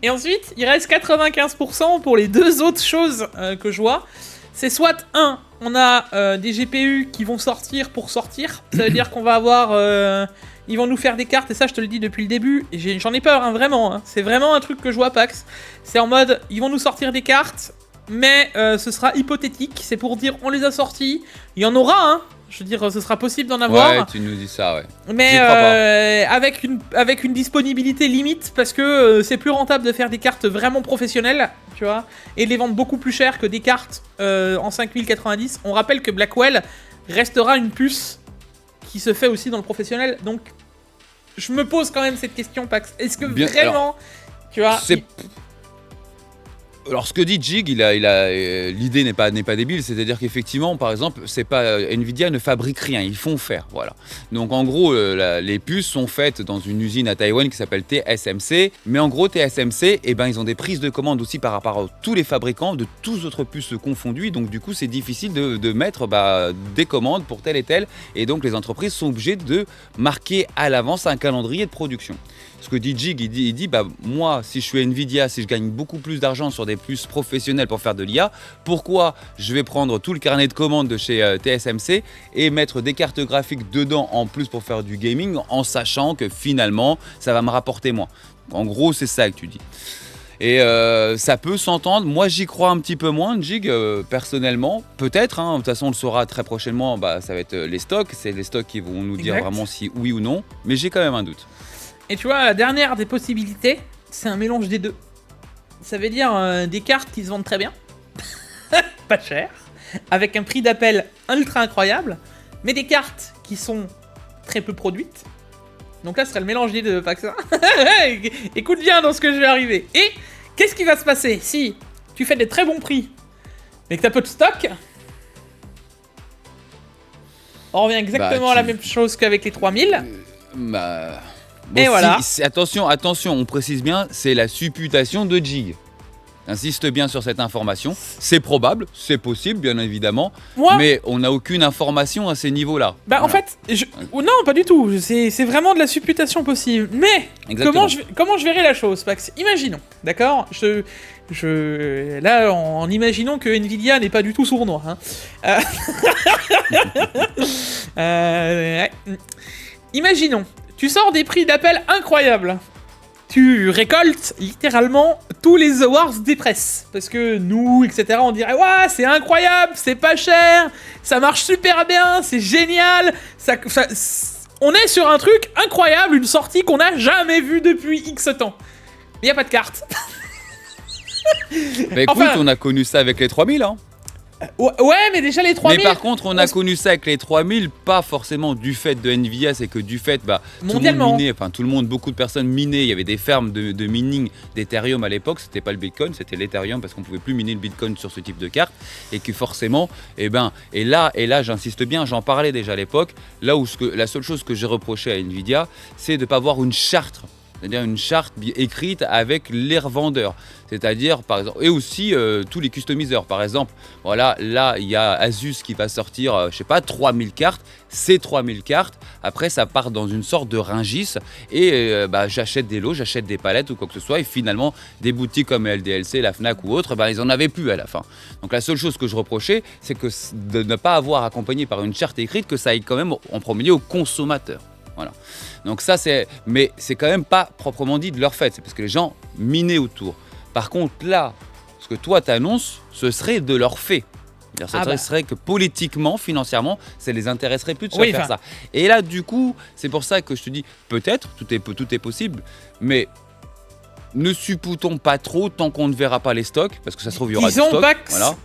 Speaker 1: Et ensuite, il reste 95% pour les 2 autres choses que je vois. C'est soit, on a des GPU qui vont sortir pour sortir. Ça veut dire qu'on va avoir... ils vont nous faire des cartes, et ça je te le dis depuis le début, et j'en ai peur, hein, vraiment. Hein. C'est vraiment un truc que je vois, Pax. C'est en mode, ils vont nous sortir des cartes, mais ce sera hypothétique. C'est pour dire, on les a sortis. Il y en aura, hein. Je veux dire, ce sera possible d'en avoir.
Speaker 2: Ouais, tu nous dis ça, ouais.
Speaker 1: Mais avec une disponibilité limite, parce que c'est plus rentable de faire des cartes vraiment professionnelles, tu vois, et de les vendre beaucoup plus cher que des cartes en 5090. On rappelle que Blackwell restera une puce qui se fait aussi dans le professionnel. Donc, je me pose quand même cette question, Pax. Est-ce que vraiment, alors, tu vois...
Speaker 2: Alors ce que dit Jig, l'idée n'est pas débile, c'est-à-dire qu'effectivement, par exemple, c'est pas Nvidia ne fabrique rien, ils font faire, voilà. Donc en gros, les puces sont faites dans une usine à Taïwan qui s'appelle TSMC, mais en gros TSMC, ils ont des prises de commandes aussi par rapport à tous les fabricants de tous autres puces confondues, donc du coup c'est difficile de mettre des commandes pour tel et tel, et donc les entreprises sont obligées de marquer à l'avance un calendrier de production. Ce que dit Jig, il dit moi, si je suis Nvidia, si je gagne beaucoup plus d'argent sur des puces professionnelles pour faire de l'IA, pourquoi je vais prendre tout le carnet de commandes de chez TSMC et mettre des cartes graphiques dedans en plus pour faire du gaming, en sachant que finalement, ça va me rapporter moins. En gros, c'est ça que tu dis. Et ça peut s'entendre. Moi, j'y crois un petit peu moins, Jig, personnellement. Peut-être, hein, de toute façon, on le saura très prochainement, ça va être les stocks. C'est les stocks qui vont nous dire vraiment si oui ou non. Mais j'ai quand même un doute.
Speaker 1: Et tu vois, la dernière des possibilités, c'est un mélange des deux. Ça veut dire des cartes qui se vendent très bien, pas cher, avec un prix d'appel ultra incroyable, mais des cartes qui sont très peu produites. Donc là, ce serait le mélange des deux, pas que ça. Écoute bien dans ce que je vais arriver. Et qu'est-ce qui va se passer si tu fais des très bons prix, mais que t'as peu de stock? On revient exactement à la même chose qu'avec les 3000.
Speaker 2: Bon,
Speaker 1: et voilà.
Speaker 2: Attention, on précise bien, c'est la supputation de Jig. Insiste bien sur cette information. C'est probable, c'est possible, bien évidemment, mais on n'a aucune information à ces niveaux-là.
Speaker 1: Bah, en fait, non, pas du tout. C'est vraiment de la supputation possible. Mais comment je verrai la chose, Pax? Imaginons, d'accord? Là, en imaginant que Nvidia n'est pas du tout sournois. Imaginons, tu sors des prix d'appel incroyables. Tu récoltes littéralement tous les awards des presses. Parce que nous, etc., on dirait « Ouah, c'est incroyable, c'est pas cher, ça marche super bien, c'est génial, on est sur un truc incroyable, une sortie qu'on n'a jamais vue depuis X temps. » Mais y a pas de carte.
Speaker 2: Bah écoute, on a connu ça avec les 3000, hein.
Speaker 1: Ouais, mais déjà les 3000...
Speaker 2: Mais par contre, on a connu ça avec les 3000, pas forcément du fait de Nvidia, c'est que du fait, tout le monde minait, beaucoup de personnes minaient, il y avait des fermes de mining d'Ethereum à l'époque, c'était pas le Bitcoin, c'était l'Ethereum, parce qu'on pouvait plus miner le Bitcoin sur ce type de carte, et que forcément, et là j'insiste bien, j'en parlais déjà à l'époque, là où la seule chose que j'ai reproché à Nvidia, c'est de pas avoir une charte. C'est-à-dire une charte écrite avec les revendeurs. C'est-à-dire, par exemple, et aussi tous les customiseurs. Par exemple, voilà, là, il y a Asus qui va sortir, 3000 cartes. Ces 3000 cartes, après, ça part dans une sorte de ringis. Et j'achète des lots, j'achète des palettes ou quoi que ce soit. Et finalement, des boutiques comme LDLC, la Fnac ou autres, ils n'en avaient plus à la fin. Donc la seule chose que je reprochais, c'est que de ne pas avoir accompagné par une charte écrite, que ça aille quand même en premier lieu aux consommateurs. Voilà. Donc ça, mais c'est quand même pas proprement dit de leur fait, c'est parce que les gens minaient autour. Par contre, là, ce que toi t'annonces, ce serait de leur fait. Ça serait que politiquement, financièrement, ça les intéresserait plus de se faire ça. Et là, du coup, c'est pour ça que je te dis, peut-être, tout est possible, mais ne supputons pas trop tant qu'on ne verra pas les stocks, parce que ça se trouve, il y aura du stock. Voilà.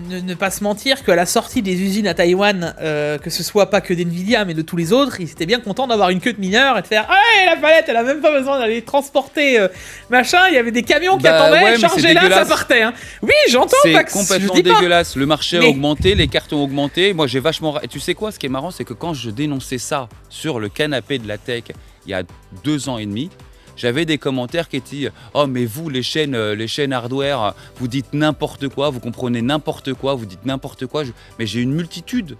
Speaker 1: Ne pas se mentir qu'à la sortie des usines à Taïwan, que ce soit pas que d'Nvidia mais de tous les autres, ils étaient bien contents d'avoir une queue de mineurs et de faire « Ah, la palette, elle a même pas besoin d'aller transporter machin, il y avait des camions qui attendaient, chargés là, ça partait. Hein. » Oui, j'entends, Pax,
Speaker 2: c'est complètement dégueulasse, le marché a augmenté, les cartes ont augmenté, moi j'ai vachement... Et tu sais quoi, ce qui est marrant, c'est que quand je dénonçais ça sur le canapé de la tech il y a 2 ans et demi, j'avais des commentaires qui étaient « Oh, mais vous, les chaînes hardware, vous dites n'importe quoi, vous comprenez n'importe quoi, vous dites n'importe quoi. » Mais j'ai une multitude.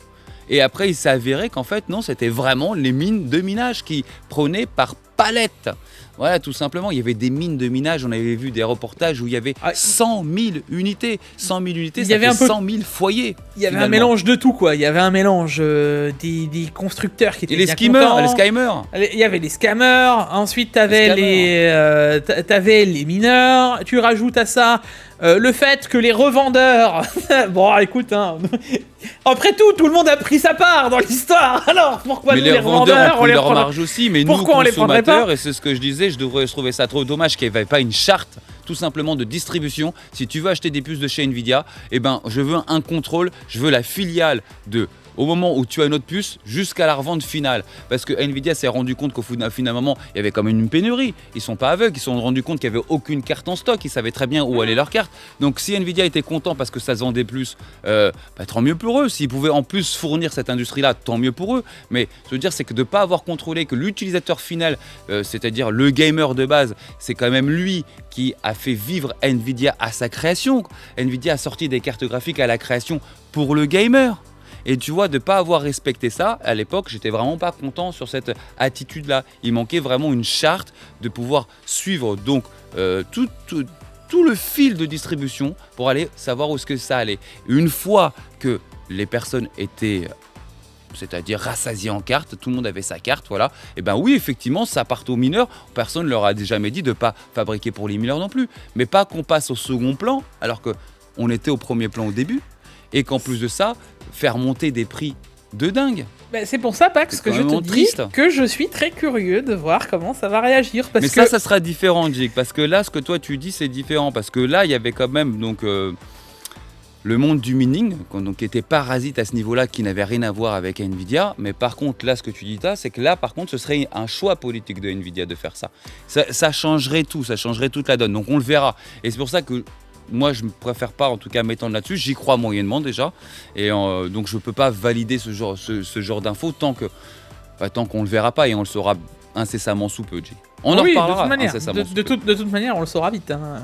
Speaker 2: Et après, il s'est avéré qu'en fait, non, c'était vraiment les mines de minage qui prenaient par palette. Voilà, tout simplement, il y avait des mines de minage, on avait vu des reportages où il y avait 100 000 unités. 100 000 unités, ça fait 100 000 foyers. Il y avait
Speaker 1: un mélange de tout, quoi. Il y avait un mélange des constructeurs qui étaient bien
Speaker 2: contents. Les scammers.
Speaker 1: Il y avait les scammers, ensuite t'avais les mineurs, tu rajoutes à ça le fait que les revendeurs... bon, écoute, hein... Après tout le monde a pris sa part dans l'histoire. Alors, pourquoi nous, les revendeurs,
Speaker 2: on les leur marge aussi, mais nous, consommateurs, et c'est ce que je disais, je trouvais ça trop dommage qu'il n'y avait pas une charte, tout simplement, de distribution. Si tu veux acheter des puces de chez Nvidia, je veux un contrôle, je veux la filiale au moment où tu as une autre puce, jusqu'à la revente finale. Parce que Nvidia s'est rendu compte qu'au finalement, il y avait quand même une pénurie. Ils sont pas aveugles, ils se sont rendus compte qu'il n'y avait aucune carte en stock, ils savaient très bien où allaient leurs cartes. Donc si Nvidia était content parce que ça se vendait plus, tant mieux pour eux. S'ils pouvaient en plus fournir cette industrie-là, tant mieux pour eux. Mais je veux dire, c'est que de ne pas avoir contrôlé que l'utilisateur final, c'est-à-dire le gamer de base, c'est quand même lui qui a fait vivre Nvidia à sa création. Nvidia a sorti des cartes graphiques à la création pour le gamer. Et tu vois, de ne pas avoir respecté ça, à l'époque, j'étais vraiment pas content sur cette attitude-là. Il manquait vraiment une charte de pouvoir suivre donc tout le fil de distribution pour aller savoir où est-ce que ça allait. Une fois que les personnes étaient... c'est-à-dire rassasiées en cartes, tout le monde avait sa carte, voilà. Et oui, effectivement, ça part aux mineurs. Personne ne leur a jamais dit de ne pas fabriquer pour les mineurs non plus. Mais pas qu'on passe au second plan, alors qu'on était au premier plan au début. Et qu'en plus de ça, faire monter des prix de dingue.
Speaker 1: Bah, c'est pour ça, Pax,
Speaker 2: C'est
Speaker 1: que je te
Speaker 2: carrément
Speaker 1: dis
Speaker 2: triste.
Speaker 1: que je suis très curieux de voir comment ça va réagir. Parce
Speaker 2: Mais
Speaker 1: que
Speaker 2: ça sera différent, Jake, parce que là, ce que toi tu dis, c'est différent. Parce que là, il y avait quand même donc, le monde du mining, donc, qui était parasite à ce niveau-là, qui n'avait rien à voir avec Nvidia. Mais par contre, là, ce que tu dis là, c'est que là, par contre, ce serait un choix politique de Nvidia de faire ça. Ça changerait tout, ça changerait toute la donne. Donc on le verra. Et c'est pour ça que moi, je ne préfère pas, en tout cas, m'étendre là-dessus. J'y crois moyennement déjà. Et donc je ne peux pas valider ce genre d'infos tant qu'on ne le verra pas, et on le saura incessamment sous peu, Jake. On en
Speaker 1: oui,
Speaker 2: reparlera
Speaker 1: de toute manière,
Speaker 2: incessamment sous
Speaker 1: de
Speaker 2: peu.
Speaker 1: toute manière, on le saura vite. Hein.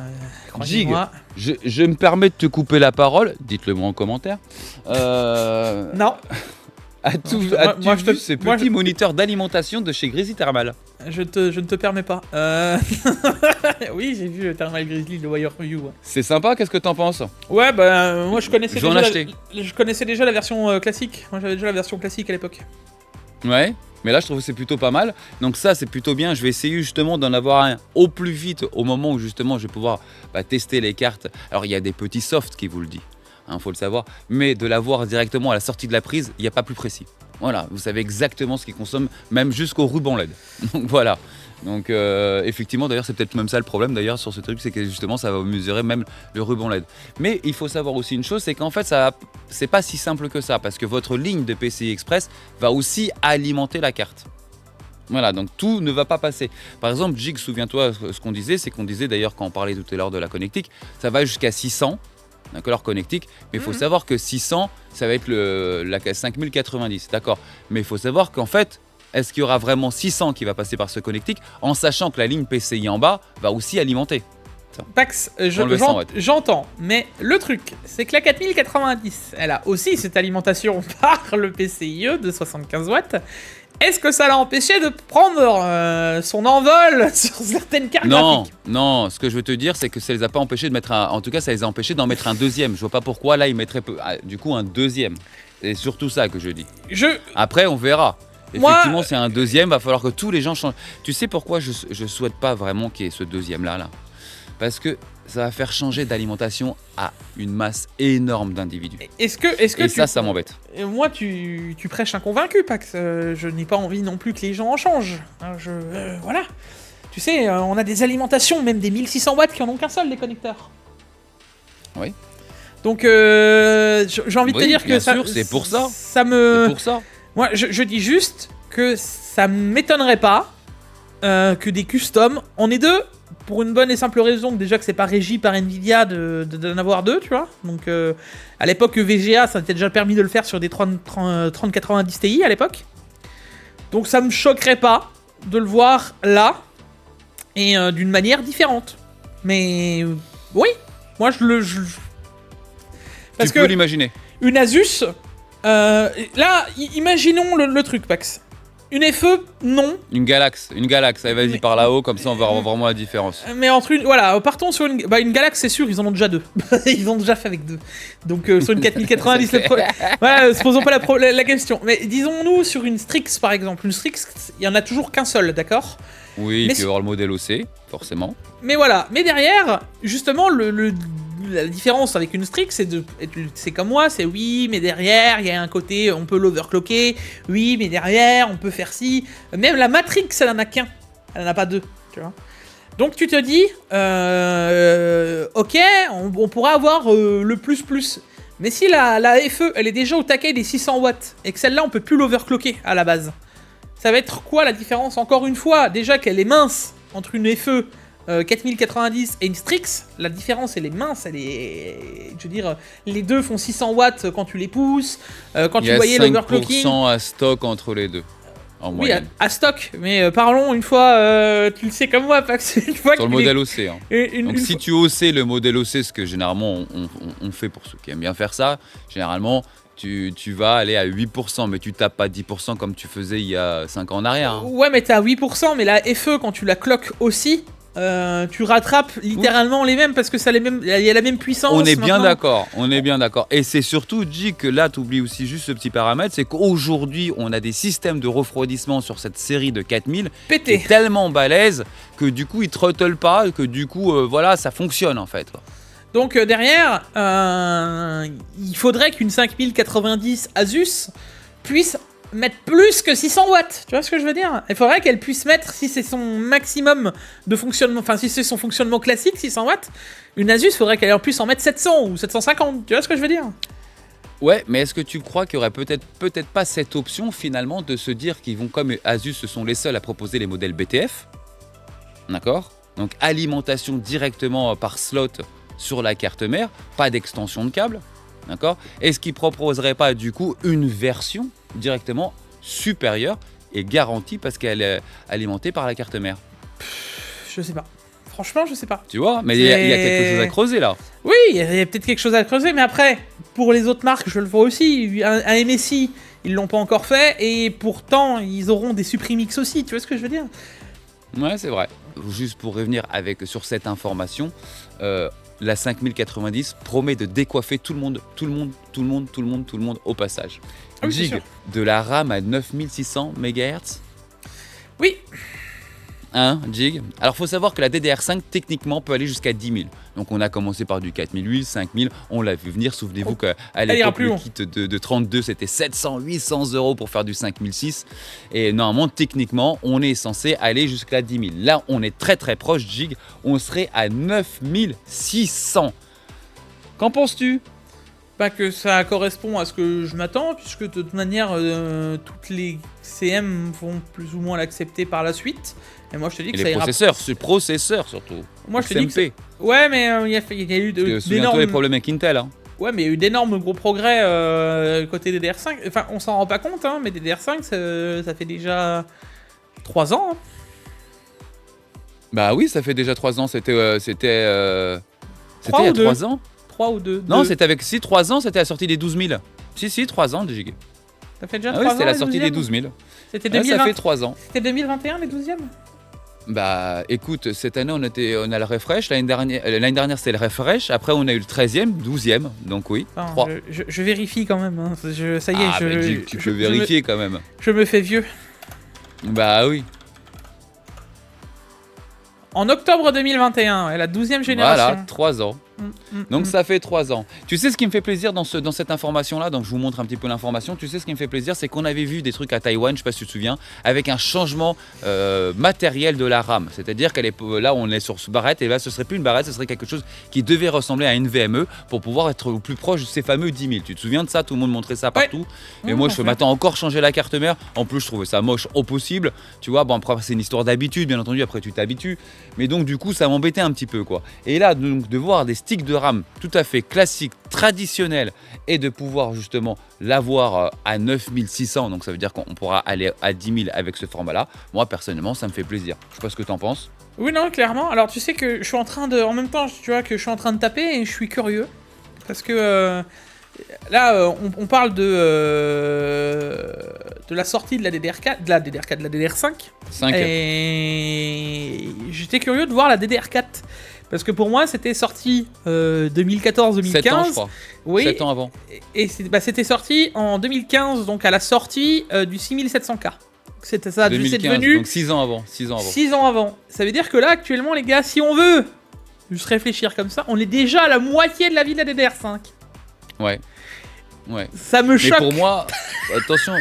Speaker 2: Jig,
Speaker 1: Croyez-moi.
Speaker 2: je me permets de te couper la parole, dites-le moi en commentaire.
Speaker 1: Non,
Speaker 2: As-tu
Speaker 1: Moi, je te-
Speaker 2: vu ce
Speaker 1: moi,
Speaker 2: petit moniteur d'alimentation de chez Grizzly Thermal?
Speaker 1: je ne te permets pas. Oui, j'ai vu le Thermal Grizzly, le Wire View.
Speaker 2: C'est sympa, qu'est-ce que t'en penses?
Speaker 1: Ouais, bah moi je connaissais,
Speaker 2: Je vais en
Speaker 1: déjà
Speaker 2: acheter.
Speaker 1: je connaissais déjà la version classique. Moi j'avais déjà la version classique à l'époque.
Speaker 2: Ouais, mais là je trouve que c'est plutôt pas mal. Donc ça c'est plutôt bien, je vais essayer justement d'en avoir un au plus vite au moment où justement je vais pouvoir tester les cartes. Alors il y a des petits softs qui vous le disent, faut le savoir, mais de l'avoir directement à la sortie de la prise, il n'y a pas plus précis. Voilà, vous savez exactement ce qu'il consomme, même jusqu'au ruban LED. Donc voilà. Donc effectivement, d'ailleurs, c'est peut-être même ça le problème d'ailleurs sur ce truc, c'est que justement ça va mesurer même le ruban LED. Mais il faut savoir aussi une chose, c'est qu'en fait c'est pas si simple que ça, parce que votre ligne de PCI Express va aussi alimenter la carte. Voilà, donc tout ne va pas passer. Par exemple, Jig, souviens-toi, ce qu'on disait, c'est qu'on disait d'ailleurs quand on parlait tout à l'heure de la connectique, ça va jusqu'à 600. D'accord, connectique, mais il faut savoir que 600, ça va être la 5090, d'accord. Mais il faut savoir qu'en fait, est-ce qu'il y aura vraiment 600 qui va passer par ce connectique, en sachant que la ligne PCI en bas va aussi alimenter.
Speaker 1: Pax, j'entends, mais le truc, c'est que la 4090, elle a aussi cette alimentation par le PCIe de 75 watts. Est-ce que ça l'a empêché de prendre son envol sur certaines cartes graphiques?
Speaker 2: Non, ce que je veux te dire, c'est que ça les a pas empêchés de mettre en tout cas, ça les a empêchés d'en mettre un deuxième. Je vois pas pourquoi là, ils mettraient du coup un deuxième. C'est surtout ça que je dis. Après, on verra. Effectivement, c'est un deuxième, va falloir que tous les gens changent. Tu sais pourquoi je souhaite pas vraiment qu'il y ait ce deuxième-là Parce que ça va faire changer d'alimentation à une masse énorme d'individus. Et ça m'embête.
Speaker 1: Moi, tu prêches un convaincu, Pax. Je n'ai pas envie non plus que les gens en changent. Voilà. Tu sais, on a des alimentations, même des 1600 watts qui en ont qu'un seul, les connecteurs.
Speaker 2: Oui.
Speaker 1: Donc, j'ai envie de te dire que ça...
Speaker 2: c'est pour ça.
Speaker 1: Ça me...
Speaker 2: C'est pour ça.
Speaker 1: Moi, je dis juste que ça m'étonnerait pas que des customs, on est deux, pour une bonne et simple raison, déjà que c'est pas régi par Nvidia d'en avoir deux, tu vois. Donc, à l'époque, VGA, ça était déjà permis de le faire sur des 3090 Ti à l'époque. Donc, ça me choquerait pas de le voir là, et d'une manière différente. Mais, oui, moi,
Speaker 2: Parce tu peux l'imaginer.
Speaker 1: Une Asus... là, imaginons le truc, Pax. Une FE, non.
Speaker 2: Une Galax, allez vas-y par là-haut, comme ça on verra vraiment la différence.
Speaker 1: Mais entre voilà, partons sur une Galax, c'est sûr, ils en ont déjà deux. Ils ont déjà fait avec deux. Donc sur une 4090, voilà, se posons pas la question. Mais disons-nous sur une Strix par exemple. Une Strix, il y en a toujours qu'un seul, d'accord?
Speaker 2: Oui, mais puis il y aura le modèle OC, forcément.
Speaker 1: Mais voilà, mais derrière, justement, la différence avec une Strix, c'est comme moi, c'est oui, mais derrière, il y a un côté, on peut l'overclocker, oui, mais derrière, on peut faire ci. Même la Matrix, elle en a qu'un, elle en a pas deux, tu vois. Donc tu te dis, ok, on pourra avoir le plus. Mais si la FE, elle est déjà au taquet des 600 watts, et que celle-là, on peut plus l'overclocker à la base, ça va être quoi la différence? Encore une fois, déjà qu'elle est mince entre une FE 4090 et une Strix, la différence elle est mince, elle est... Je veux dire, les deux font 600 watts quand tu les pousses, quand tu voyais l'overclocking...
Speaker 2: Il y a 5% à stock entre les deux, en moyenne.
Speaker 1: Oui, à stock, mais parlons une fois, tu le sais comme moi, Pax, une fois
Speaker 2: sur le modèle OC. Donc si tu OC le modèle OC, ce que généralement on fait pour ceux qui aiment bien faire ça, généralement... Tu vas aller à 8%, mais tu tapes pas 10% comme tu faisais il y a 5 ans en arrière.
Speaker 1: Ouais, mais t'as 8%, mais la FE, quand tu la cloques aussi, tu rattrapes littéralement les mêmes, parce que ça il y a la même puissance.
Speaker 2: On est bien d'accord, Et c'est surtout, dit que là, tu oublies aussi juste ce petit paramètre, c'est qu'aujourd'hui, on a des systèmes de refroidissement sur cette série de 4000 qui est tellement balèze que du coup, ils throttle pas, que du coup, voilà, ça fonctionne en fait.
Speaker 1: Donc derrière, il faudrait qu'une 5090 Asus puisse mettre plus que 600 watts. Tu vois ce que je veux dire? Il faudrait qu'elle puisse mettre, si c'est son maximum de fonctionnement, enfin si c'est son fonctionnement classique, 600 watts, une Asus, il faudrait qu'elle puisse en mettre 700 ou 750. Tu vois ce que je veux dire?
Speaker 2: Ouais, mais est-ce que tu crois qu'il y aurait peut-être pas cette option finalement de se dire qu'ils vont, comme Asus, ce sont les seuls à proposer les modèles BTF, d'accord? Donc alimentation directement par slot sur la carte mère, pas d'extension de câble, d'accord? Est-ce qu'ils proposeraient pas du coup une version directement supérieure et garantie parce qu'elle est alimentée par la carte mère?
Speaker 1: Je sais pas. Franchement, je sais pas.
Speaker 2: Tu vois, mais il y a quelque chose à creuser là.
Speaker 1: Oui, il y a peut-être quelque chose à creuser, mais après, pour les autres marques, je le vois aussi. Un MSI, ils l'ont pas encore fait, et pourtant, ils auront des Suprimix aussi. Tu vois ce que je veux dire?
Speaker 2: Ouais, c'est vrai. Juste pour revenir sur cette information, la 5090 promet de décoiffer tout le monde au passage.
Speaker 1: Ah oui, c'est
Speaker 2: Jig,
Speaker 1: sûr.
Speaker 2: de la RAM à 9600 MHz.
Speaker 1: Oui,
Speaker 2: Hein, Jig. Alors, faut savoir que la DDR5, techniquement, peut aller jusqu'à 10 000. Donc, on a commencé par du 4008, 5000. On l'a vu venir. Souvenez-vous qu'à l'époque, le kit de 32, c'était 700, 800 € pour faire du 5006. Et normalement, techniquement, on est censé aller jusqu'à 10 000. Là, on est très très proche, Jig. On serait à 9600. Qu'en penses-tu?
Speaker 1: pas que ça correspond à ce que je m'attends, puisque de toute manière, toutes les CM vont plus ou moins l'accepter par la suite. Et moi, je te dis que
Speaker 2: Et
Speaker 1: ça
Speaker 2: les
Speaker 1: ira.
Speaker 2: processeurs surtout.
Speaker 1: Moi, je te dis que
Speaker 2: XMP.
Speaker 1: ouais, mais il y a eu
Speaker 2: Souviens-toi
Speaker 1: d'énormes.
Speaker 2: des problèmes avec Intel. Hein.
Speaker 1: Ouais, mais il y a eu d'énormes gros progrès côté DDR5. Enfin, on s'en rend pas compte, hein, mais DDR5, ça fait déjà 3 ans. Hein.
Speaker 2: Bah oui, ça fait déjà 3 ans. C'était il y a
Speaker 1: 2.
Speaker 2: 3 ans.
Speaker 1: 3 ou 2.
Speaker 2: Non, c'était avec 3 ans, c'était la sortie des 12 000. Si, 3 ans de Jig.
Speaker 1: Ça fait déjà 3
Speaker 2: Ah oui,
Speaker 1: ans.
Speaker 2: c'était la
Speaker 1: les
Speaker 2: sortie des
Speaker 1: 12e.
Speaker 2: 12 000.
Speaker 1: C'était
Speaker 2: Ouais,
Speaker 1: 2020.
Speaker 2: ça fait 3 ans.
Speaker 1: C'était 2021 les 12e.
Speaker 2: Bah écoute, cette année on a le refresh, l'année dernière c'était le refresh, après on a eu le 13e, 12e, donc oui,
Speaker 1: Enfin,
Speaker 2: 3.
Speaker 1: je vérifie quand même. Hein. Ça y est,
Speaker 2: Ah, bah, Jig, tu peux
Speaker 1: je
Speaker 2: vérifier quand même.
Speaker 1: Je me fais vieux.
Speaker 2: Bah oui,
Speaker 1: En octobre 2021, ouais, la 12e génération.
Speaker 2: voilà, 3 ans. Donc ça fait 3 ans. Tu sais ce qui me fait plaisir dans cette information-là, donc je vous montre un petit peu l'information, tu sais ce qui me fait plaisir, c'est qu'on avait vu des trucs à Taïwan, je sais pas si tu te souviens, avec un changement matériel de la RAM. C'est-à-dire qu'elle est là on est sur ce barrette, et là ce serait plus une barrette, ce serait quelque chose qui devait ressembler à une NVMe pour pouvoir être au plus proche de ces fameux 10 000. Tu te souviens de ça? Tout le monde montrait ça partout. Et moi je m'attends encore changer la carte mère. En plus je trouvais ça moche au possible. Tu vois, bon après c'est une histoire d'habitude, bien entendu, après tu t'habitues. Mais donc du coup ça m'embêtait un petit peu quoi. Et là donc de voir des sticks de RAM tout à fait classiques, traditionnels, et de pouvoir justement l'avoir à 9600, donc ça veut dire qu'on pourra aller à 10 000 avec ce format-là. Moi personnellement ça me fait plaisir. Je sais pas ce que t'en penses.
Speaker 1: Oui, non, clairement. Alors tu sais que je suis en train de... En même temps, tu vois que je suis en train de taper et je suis curieux. Parce que là, on parle de la sortie de la DDR4, de la DDR5.
Speaker 2: 5.
Speaker 1: Et j'étais curieux de voir la DDR4. Parce que pour moi, c'était sorti 2014-2015.
Speaker 2: 7 ans je crois.
Speaker 1: Oui.
Speaker 2: 7 ans avant.
Speaker 1: Et c'était sorti en 2015, donc à la sortie du 6700K. C'était ça,
Speaker 2: 2015,
Speaker 1: c'est devenu
Speaker 2: donc 6 ans avant. 6 ans avant.
Speaker 1: 6 ans avant. Ça veut dire que là, actuellement, les gars, si on veut juste réfléchir comme ça, on est déjà à la moitié de la vie de la DDR5.
Speaker 2: Ouais.
Speaker 1: Ça me
Speaker 2: Mais
Speaker 1: choque.
Speaker 2: pour moi, attention,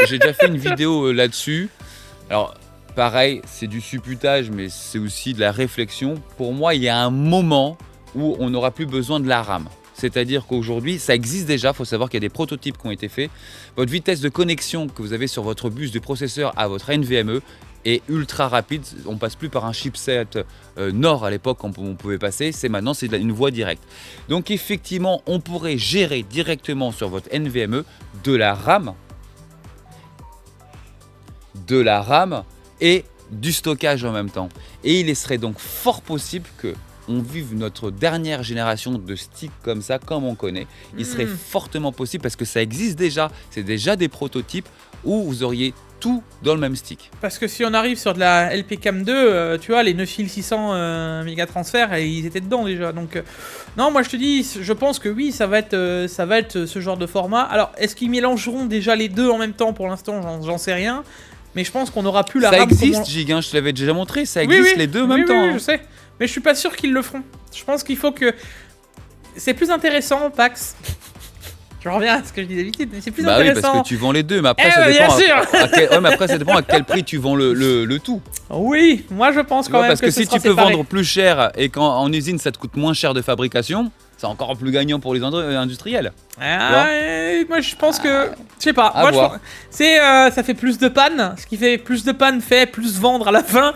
Speaker 2: j'ai déjà fait une vidéo là-dessus. Alors, pareil, c'est du supputage, mais c'est aussi de la réflexion. Pour moi, il y a un moment où on n'aura plus besoin de la RAM. C'est-à-dire qu'aujourd'hui, ça existe déjà, il faut savoir qu'il y a des prototypes qui ont été faits. Votre vitesse de connexion que vous avez sur votre bus du processeur à votre NVMe est ultra rapide. On passe plus par un chipset Nord à l'époque quand on pouvait passer, maintenant c'est une voie directe. Donc effectivement, on pourrait gérer directement sur votre NVMe de la RAM et du stockage en même temps. Et il serait donc fort possible que on vive notre dernière génération de sticks comme ça, comme on connaît. Il serait fortement possible parce que ça existe déjà, c'est déjà des prototypes où vous auriez tout dans le même stick.
Speaker 1: Parce que si on arrive sur de la LPCAM 2, tu vois, les 9600 mégatransferts, ils étaient dedans déjà. Donc, non, moi je te dis, je pense que oui, ça va être ce genre de format. Alors, est-ce qu'ils mélangeront déjà les deux en même temps? Pour l'instant, j'en sais rien. Mais je pense qu'on n'aura plus la
Speaker 2: ça
Speaker 1: RAM.
Speaker 2: Existe, Jig, hein, je te l'avais déjà montré, ça existe les deux en même temps.
Speaker 1: Oui, je sais. Mais je suis pas sûr qu'ils le feront. Je pense qu'il faut que... C'est plus intéressant, Pax, Je reviens à ce que je dis d'habitude, mais c'est plus
Speaker 2: Bah oui,
Speaker 1: intéressant.
Speaker 2: parce que tu vends les deux, mais après,
Speaker 1: Eh
Speaker 2: ça
Speaker 1: ouais,
Speaker 2: dépend.
Speaker 1: bien sûr.
Speaker 2: Ouais, mais après, ça dépend à quel prix tu vends le tout.
Speaker 1: Oui, moi je pense
Speaker 2: Tu
Speaker 1: quand
Speaker 2: vois,
Speaker 1: même
Speaker 2: parce que
Speaker 1: ce
Speaker 2: si
Speaker 1: sera
Speaker 2: tu peux
Speaker 1: séparé.
Speaker 2: vendre plus cher et qu'en usine, ça te coûte moins cher de fabrication, c'est encore plus gagnant pour les industriels.
Speaker 1: Moi je pense que, je sais pas,
Speaker 2: à
Speaker 1: moi
Speaker 2: voir.
Speaker 1: ça fait plus de pannes, ce qui fait plus de pannes fait plus vendre à la fin.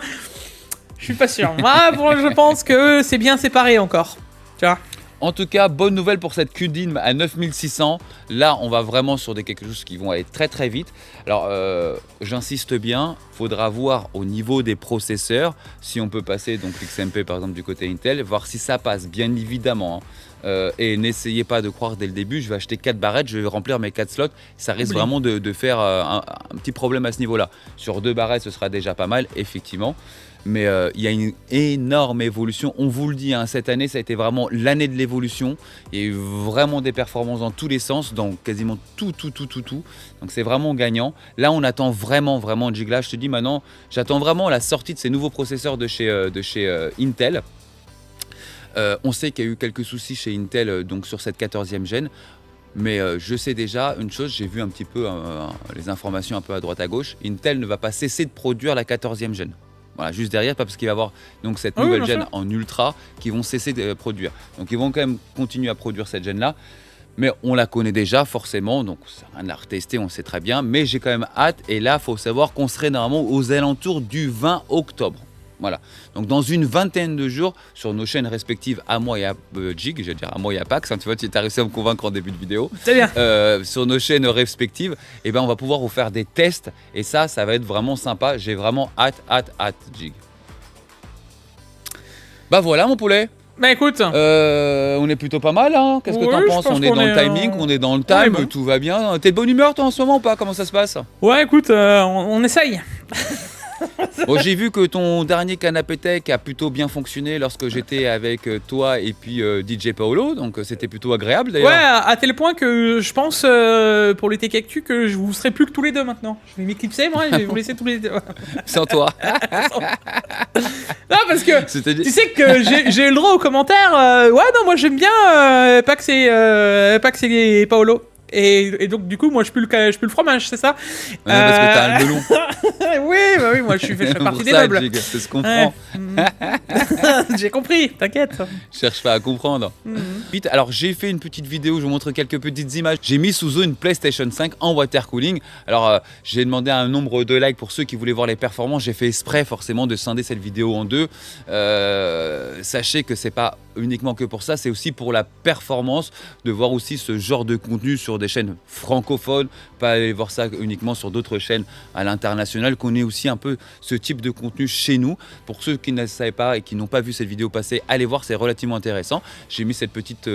Speaker 1: Je suis pas sûr. Moi je pense que c'est bien séparé encore. Tu vois.
Speaker 2: En tout cas, bonne nouvelle pour cette Qdim à 9600. Là, on va vraiment sur quelque chose qui vont aller très très vite. Alors, j'insiste bien, faudra voir au niveau des processeurs si on peut passer donc l'XMP par exemple du côté Intel, voir si ça passe, bien évidemment. Et n'essayez pas de croire dès le début, je vais acheter 4 barrettes, je vais remplir mes 4 slots. Ça risque vraiment de faire un petit problème à ce niveau-là. Sur 2 barrettes, ce sera déjà pas mal, effectivement. Mais il y a une énorme évolution. On vous le dit, hein, cette année, ça a été vraiment l'année de l'évolution. Il y a eu vraiment des performances dans tous les sens, dans quasiment tout. Donc c'est vraiment gagnant. Là, on attend vraiment Jig. Là, je te dis maintenant, j'attends vraiment la sortie de ces nouveaux processeurs de chez Intel. On sait qu'il y a eu quelques soucis chez Intel donc sur cette 14e gène. Mais je sais déjà une chose, j'ai vu un petit peu les informations un peu à droite à gauche. Intel ne va pas cesser de produire la 14e gène. Voilà, juste derrière, pas parce qu'il va y avoir donc, cette nouvelle gène en ultra qui vont cesser de produire. Donc ils vont quand même continuer à produire cette gène-là. Mais on la connaît déjà forcément, donc ça n'a rien de la retester, on sait très bien. Mais j'ai quand même hâte, et là, il faut savoir qu'on serait normalement aux alentours du 20 octobre. Voilà, donc dans une vingtaine de jours, sur nos chaînes respectives, à moi et à Jig, je vais dire à moi et à Pax, hein, tu vois, tu as réussi à me convaincre en début de vidéo.
Speaker 1: C'est bien.
Speaker 2: Sur nos chaînes respectives, et ben on va pouvoir vous faire des tests, et ça va être vraiment sympa. J'ai vraiment hâte, Jig. Bah voilà mon poulet.
Speaker 1: Bah écoute,
Speaker 2: on est plutôt pas mal, hein. Qu'est-ce que
Speaker 1: Oui,
Speaker 2: t'en
Speaker 1: je
Speaker 2: penses?
Speaker 1: pense
Speaker 2: On est
Speaker 1: qu'on
Speaker 2: dans le
Speaker 1: est,
Speaker 2: timing, on est dans le
Speaker 1: on est
Speaker 2: time,
Speaker 1: bon.
Speaker 2: tout va bien. T'es de bonne humeur toi en ce moment ou pas? Comment ça se passe?
Speaker 1: ouais écoute, on essaye.
Speaker 2: Bon, j'ai vu que ton dernier canapé tech a plutôt bien fonctionné lorsque j'étais avec toi et puis DJ Paolo, donc c'était plutôt agréable d'ailleurs.
Speaker 1: Ouais, à tel point que je pense pour les Tech Actu que je vous serai plus que tous les deux maintenant. Je vais m'éclipser moi et je vais vous laisser tous les deux.
Speaker 2: Sans toi.
Speaker 1: Non parce que
Speaker 2: C'est-à-dire-
Speaker 1: tu sais que j'ai eu le droit aux commentaires. Ouais non moi j'aime bien Pax et Paolo. Et donc du coup moi je pue le fromage, c'est ça?
Speaker 2: Ouais, parce que t'as un melon.
Speaker 1: oui, moi je fais partie
Speaker 2: Pour
Speaker 1: des
Speaker 2: ça,
Speaker 1: meubles.
Speaker 2: Jig, c'est ce qu'on comprend.
Speaker 1: J'ai compris, t'inquiète.
Speaker 2: Cherche pas à comprendre. Vite, alors j'ai fait une petite vidéo, je vous montre quelques petites images. J'ai mis sous eau une PlayStation 5 en water cooling. Alors j'ai demandé un nombre de likes pour ceux qui voulaient voir les performances. J'ai fait exprès forcément de scinder cette vidéo en deux. Sachez que c'est pas uniquement que pour ça, c'est aussi pour la performance, de voir aussi ce genre de contenu sur des chaînes francophones, pas aller voir ça uniquement sur d'autres chaînes à l'international, qu'on ait aussi un peu ce type de contenu chez nous. Pour ceux qui ne le savaient pas et qui n'ont pas vu cette vidéo passer, allez voir, c'est relativement intéressant. J'ai mis cette petite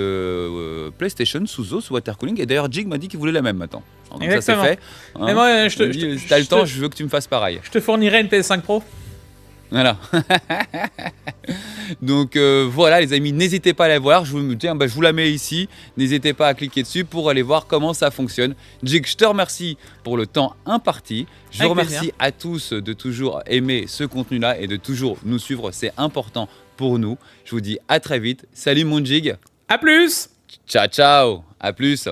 Speaker 2: PlayStation sous eau, sous water cooling, et d'ailleurs Jig m'a dit qu'il voulait la même maintenant. Alors, donc ça c'est
Speaker 1: Exactement.
Speaker 2: fait. Hein.
Speaker 1: Mais moi
Speaker 2: Il m'a dit, si t'as le temps, je veux que tu me fasses pareil.
Speaker 1: je te fournirai une PS5 Pro.
Speaker 2: Voilà. Donc voilà les amis, n'hésitez pas à la voir, je vous la mets ici, n'hésitez pas à cliquer dessus pour aller voir comment ça fonctionne. Jig, je te remercie pour le temps imparti, je vous
Speaker 1: Avec
Speaker 2: remercie
Speaker 1: plaisir.
Speaker 2: à tous de toujours aimer ce contenu-là et de toujours nous suivre, c'est important pour nous. Je vous dis à très vite, salut mon Jig,
Speaker 1: À plus.
Speaker 2: ciao ciao, à plus.